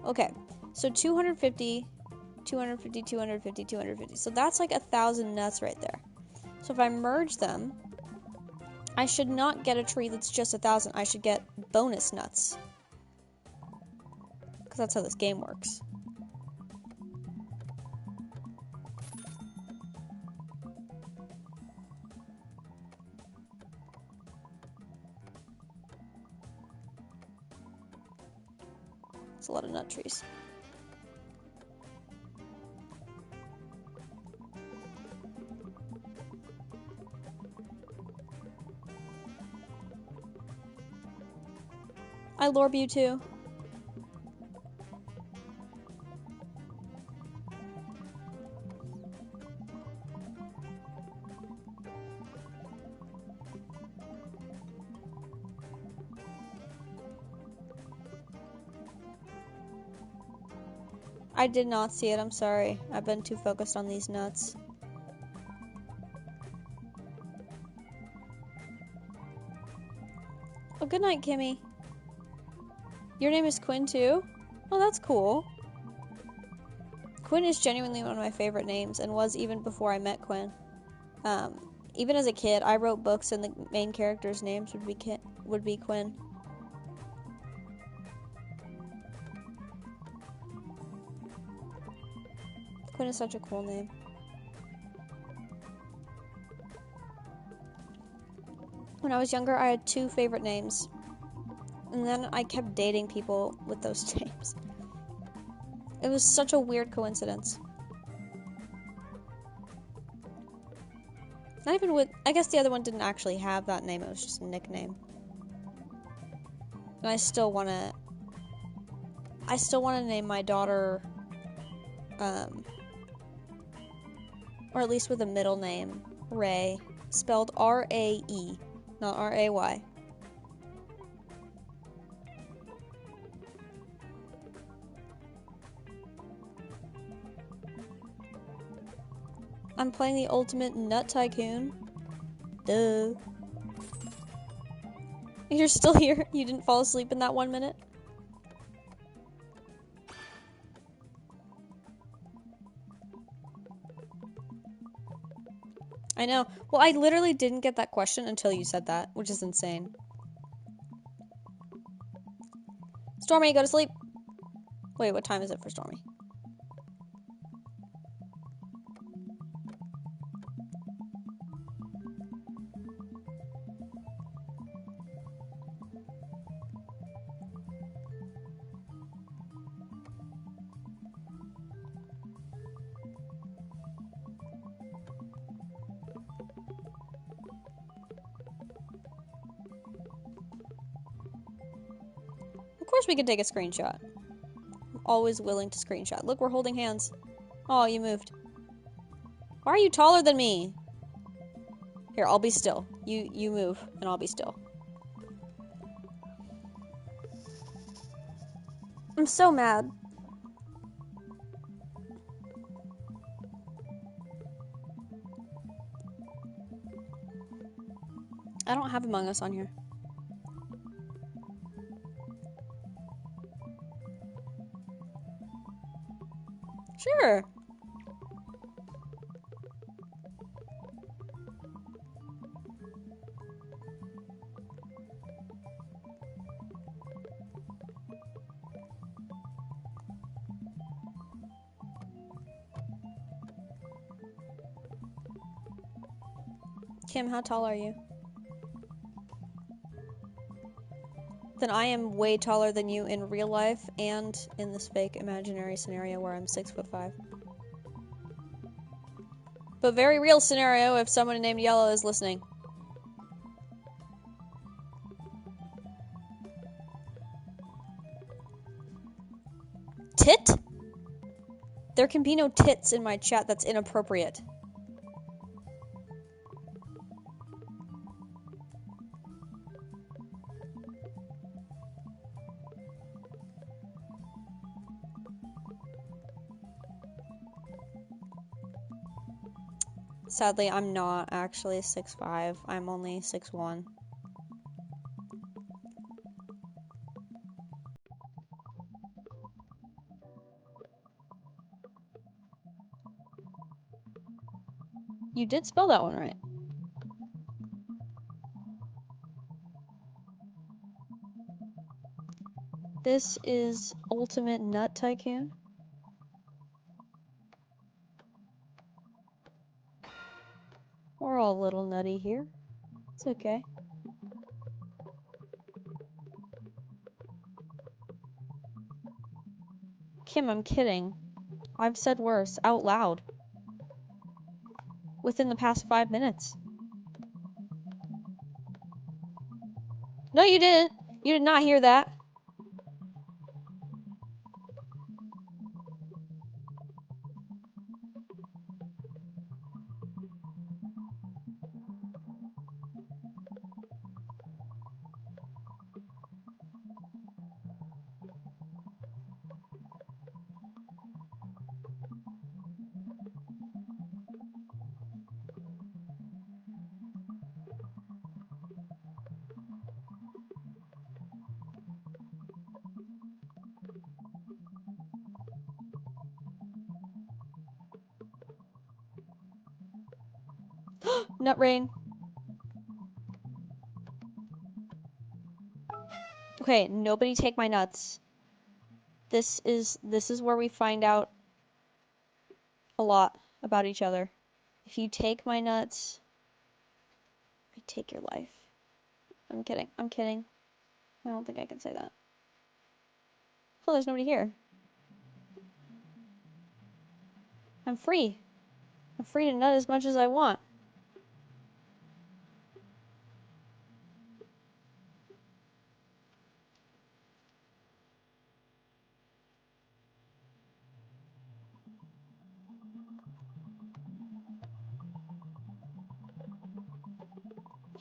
[SPEAKER 1] Okay, so 250, 250, 250, 250. So that's like 1,000 nuts right there. So if I merge them, I should not get a tree that's just 1,000. I should get bonus nuts. Because that's how this game works. It's a lot of nut trees. I lorb you too. I did not see it, I'm sorry. I've been too focused on these nuts. Oh, good night, Kimmy. Your name is Quinn too? Oh, that's cool. Quinn is genuinely one of my favorite names and was even before I met Quinn. Even as a kid, I wrote books and the main characters' names would be Quinn. Quinn is such a cool name. When I was younger, I had 2 favorite names. And then I kept dating people with those names. It was such a weird coincidence. Not even with... I guess the other one didn't actually have that name. It was just a nickname. And I still want to name my daughter... or at least with a middle name. Ray. Spelled R-A-E, not R-A-Y. I'm playing the Ultimate Nut Tycoon. Duh. You're still here? You didn't fall asleep in that 1 minute? I know. Well, I literally didn't get that question until you said that, which is insane. Stormy, go to sleep. Wait, what time is it for Stormy? Of course we can take a screenshot. I'm always willing to screenshot. Look, we're holding hands. Oh, you moved. Why are you taller than me? Here, I'll be still. You move, and I'll be still. I'm so mad. I don't have Among Us on here. Sure. Kim, how tall are you? Then I am way taller than you in real life and in this fake imaginary scenario where I'm 6'5". But very real scenario if someone named Yellow is listening. Tit? There can be no tits in my chat. That's inappropriate. Sadly, I'm not actually 6'5". I'm only 6'1". You did spell that one right. This is Ultimate Nut Tycoon. We're all a little nutty here. It's okay. Kim, I'm kidding. I've said worse, out loud. Within the past 5 minutes. No, you didn't. You did not hear that. Nut rain. Okay, nobody take my nuts. This is where we find out a lot about each other. If you take my nuts, I take your life. I'm kidding. I'm kidding. I don't think I can say that. Oh, there's nobody here. I'm free. I'm free to nut as much as I want.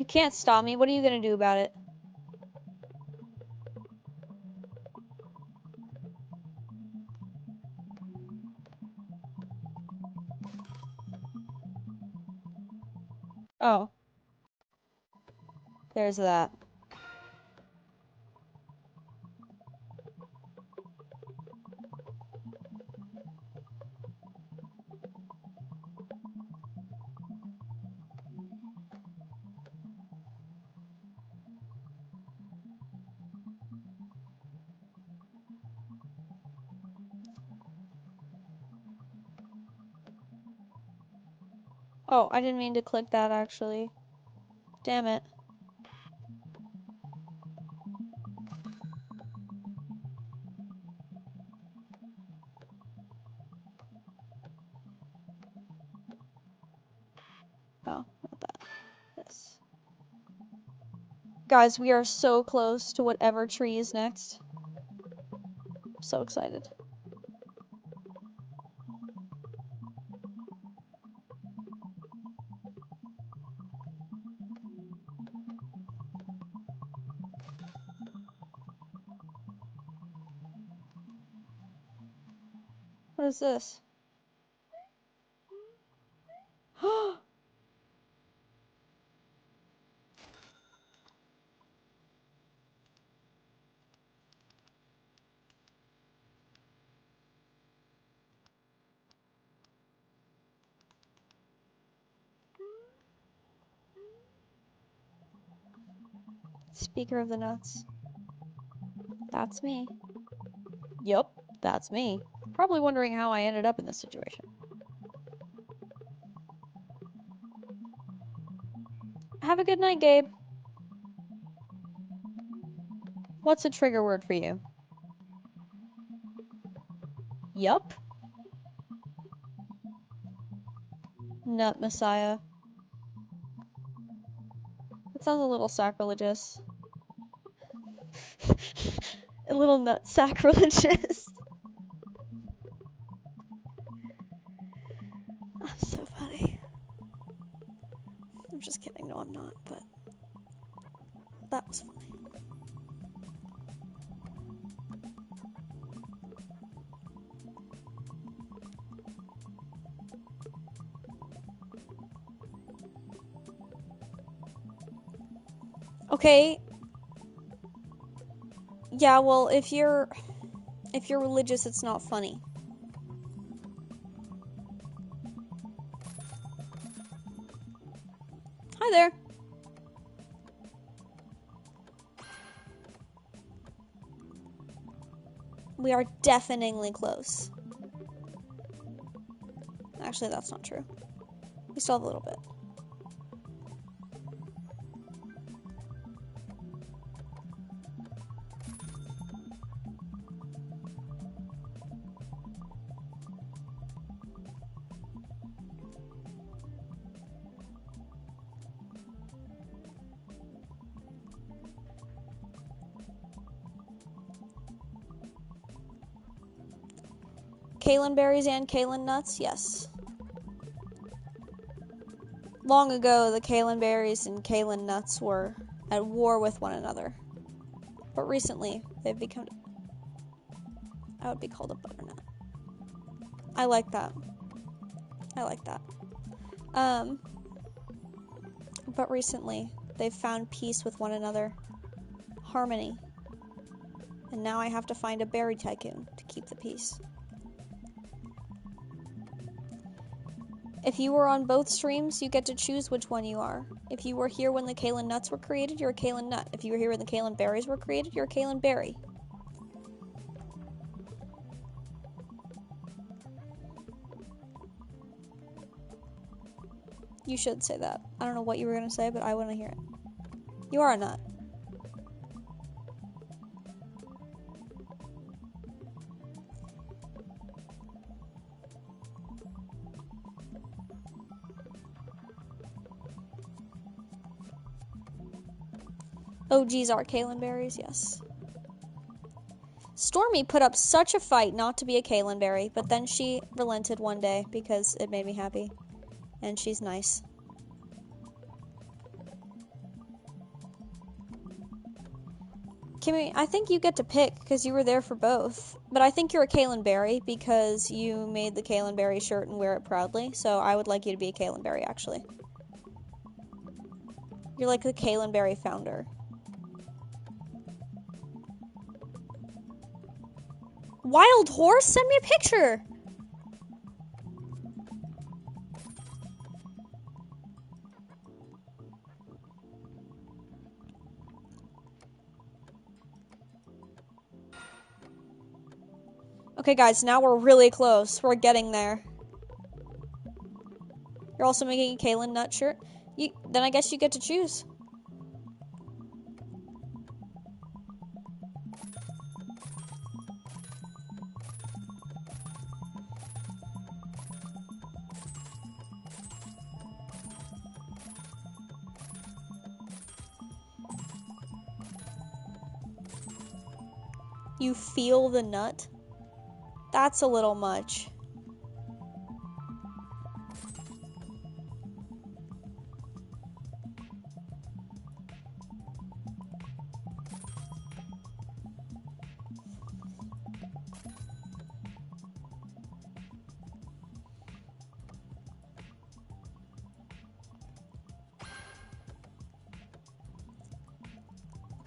[SPEAKER 1] You can't stop me. What are you gonna do about it? Oh. There's that. Oh, I didn't mean to click that actually. Damn it. Oh, not that. This. Guys, we are so close to whatever tree is next. I'm so excited. What is this? Speaker of the nuts. That's me. Yup, that's me. Probably wondering how I ended up in this situation. Have a good night, Gabe. What's a trigger word for you? Yup. Nut Messiah. That sounds a little sacrilegious. A little nut sacrilegious. I'm so funny. I'm just kidding. No, I'm not, but that was funny. Okay. Yeah, well, if you're religious, it's not funny. Hi there. We are deafeningly close. Actually, that's not true. We still have a little bit. Kaelin berries and Kaelin nuts? Yes. Long ago, the Kaelin berries and Kaelin nuts were at war with one another. But recently, they've become... I would be called a butternut. I like that. I like that. But recently, they've found peace with one another. Harmony. And now I have to find a berry tycoon to keep the peace. If you were on both streams, you get to choose which one you are. If you were here when the Kaelin nuts were created, you're a Kaelin nut. If you were here when the Kaelin berries were created, you're a Kaelin berry. You should say that. I don't know what you were going to say, but I want to hear it. You are a nut. OGs are Kaelin berries, yes. Stormy put up such a fight not to be a Kaelin berry, but then she relented one day because it made me happy. And she's nice. Kimmy, I think you get to pick because you were there for both. But I think you're a Kaelin Berry because you made the Kaelin Berry shirt and wear it proudly. So I would like you to be a Kaelin Berry, actually. You're like the Kaelin Berry founder. Wild horse? Send me a picture! Okay, guys, now we're really close. We're getting there. You're also making a Kaelin nut shirt? Then I guess you get to choose. You feel the nut? That's a little much.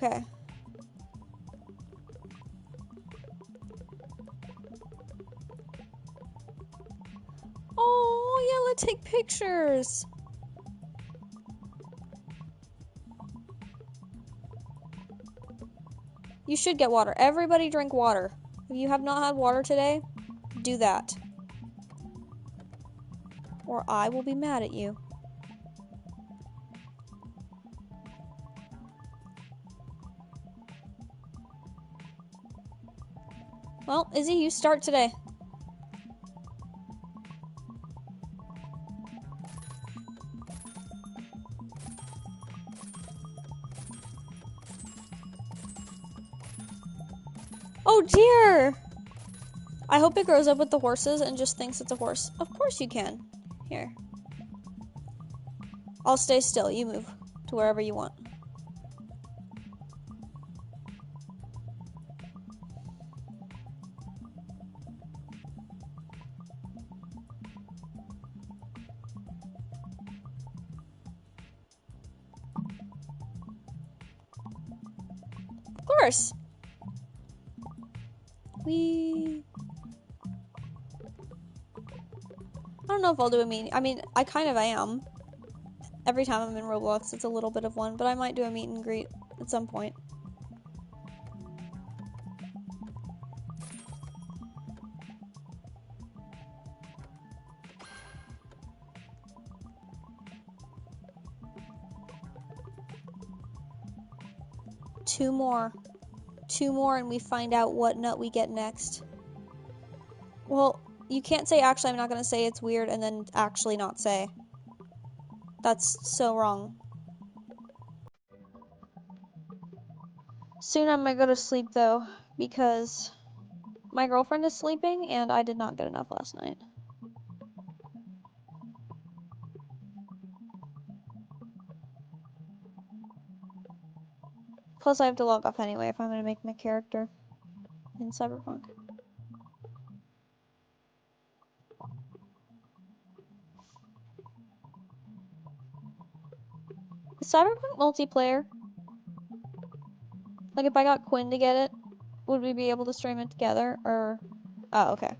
[SPEAKER 1] Okay. Oh, yeah, let's take pictures. You should get water. Everybody drink water. If you have not had water today, do that. Or I will be mad at you. Well, Izzy, you start today. Oh dear! I hope it grows up with the horses and just thinks it's a horse. Of course you can. Here. I'll stay still. You move to wherever you want. Of course. I don't know if I'll do a meet. I mean, I kind of am. Every time I'm in Roblox, it's a little bit of one, but I might do a meet and greet at some point. Two more. Two more and we find out what nut we get next. Well, you can't say actually I'm not going to say it's weird and then actually not say. That's so wrong. Soon I'm going to go to sleep though because my girlfriend is sleeping and I did not get enough last night. Plus I have to log off anyway if I'm going to make my character in Cyberpunk. Is Cyberpunk multiplayer? Like if I got Quinn to get it, would we be able to stream it together or... Oh, okay.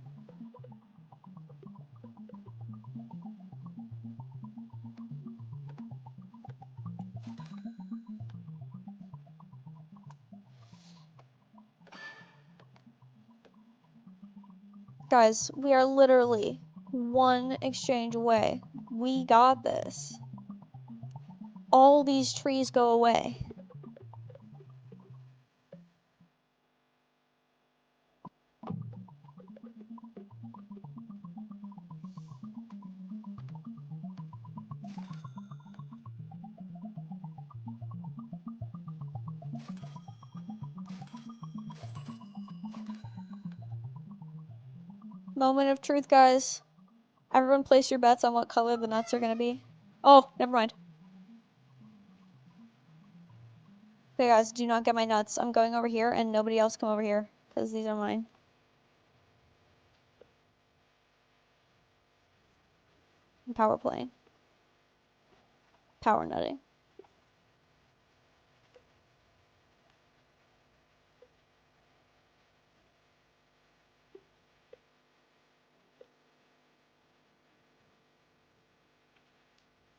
[SPEAKER 1] Guys, we are literally one exchange away. We got this. All these trees go away. Moment of truth, guys. Everyone place your bets on what color the nuts are gonna be. Oh, never mind. Okay, guys, do not get my nuts. I'm going over here, and nobody else come over here, because these are mine. Power playing. Power nutting.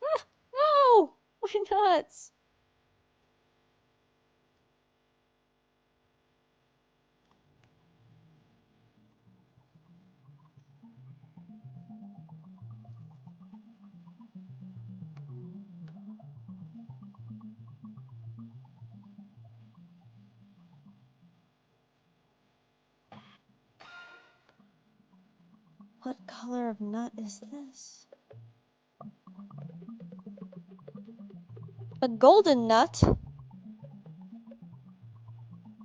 [SPEAKER 1] Ah, no! My nuts! What color of nut is this? A golden nut?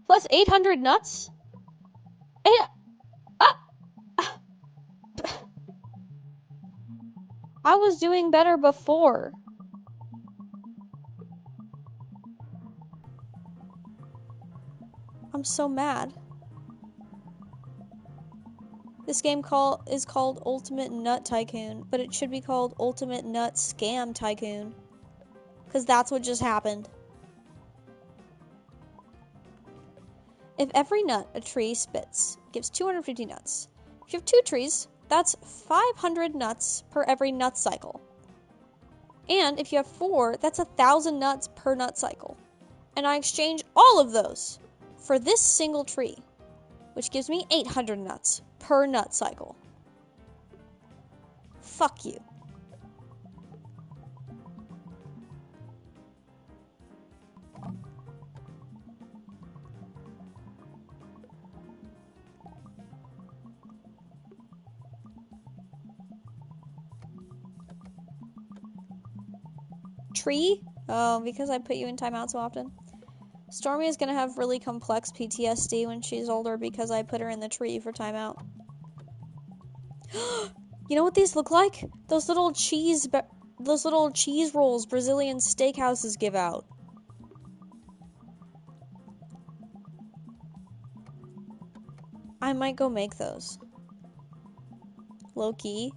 [SPEAKER 1] Plus 800 nuts? Ah! I was doing better before. I'm so mad. This game is called Ultimate Nut Tycoon, but it should be called Ultimate Nut Scam Tycoon. Because that's what just happened. If every nut a tree spits gives 250 nuts. If you have 2 trees, that's 500 nuts per every nut cycle. And if you have 4, that's 1,000 nuts per nut cycle. And I exchange all of those for this single tree, which gives me 800 nuts per nut cycle. Fuck you. Tree? Oh, because I put you in timeout so often. Stormy is gonna have really complex PTSD when she's older because I put her in the tree for timeout. You know what these look like? Those little cheese rolls Brazilian steakhouses give out. I might go make those. Low key.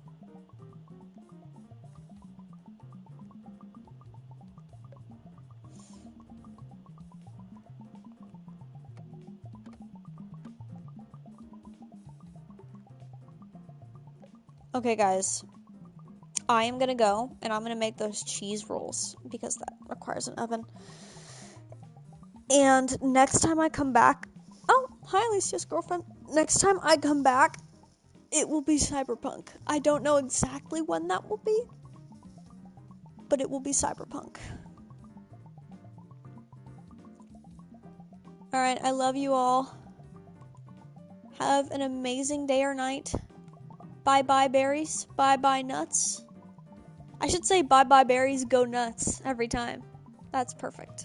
[SPEAKER 1] Okay, guys. I am gonna go, and I'm gonna make those cheese rolls, because that requires an oven. And next time I come back... Oh, hi, Alicia's girlfriend. Next time I come back, it will be Cyberpunk. I don't know exactly when that will be, but it will be Cyberpunk. Alright, I love you all. Have an amazing day or night. Bye-bye berries. Bye-bye nuts. I should say bye-bye berries, go nuts every time. That's perfect.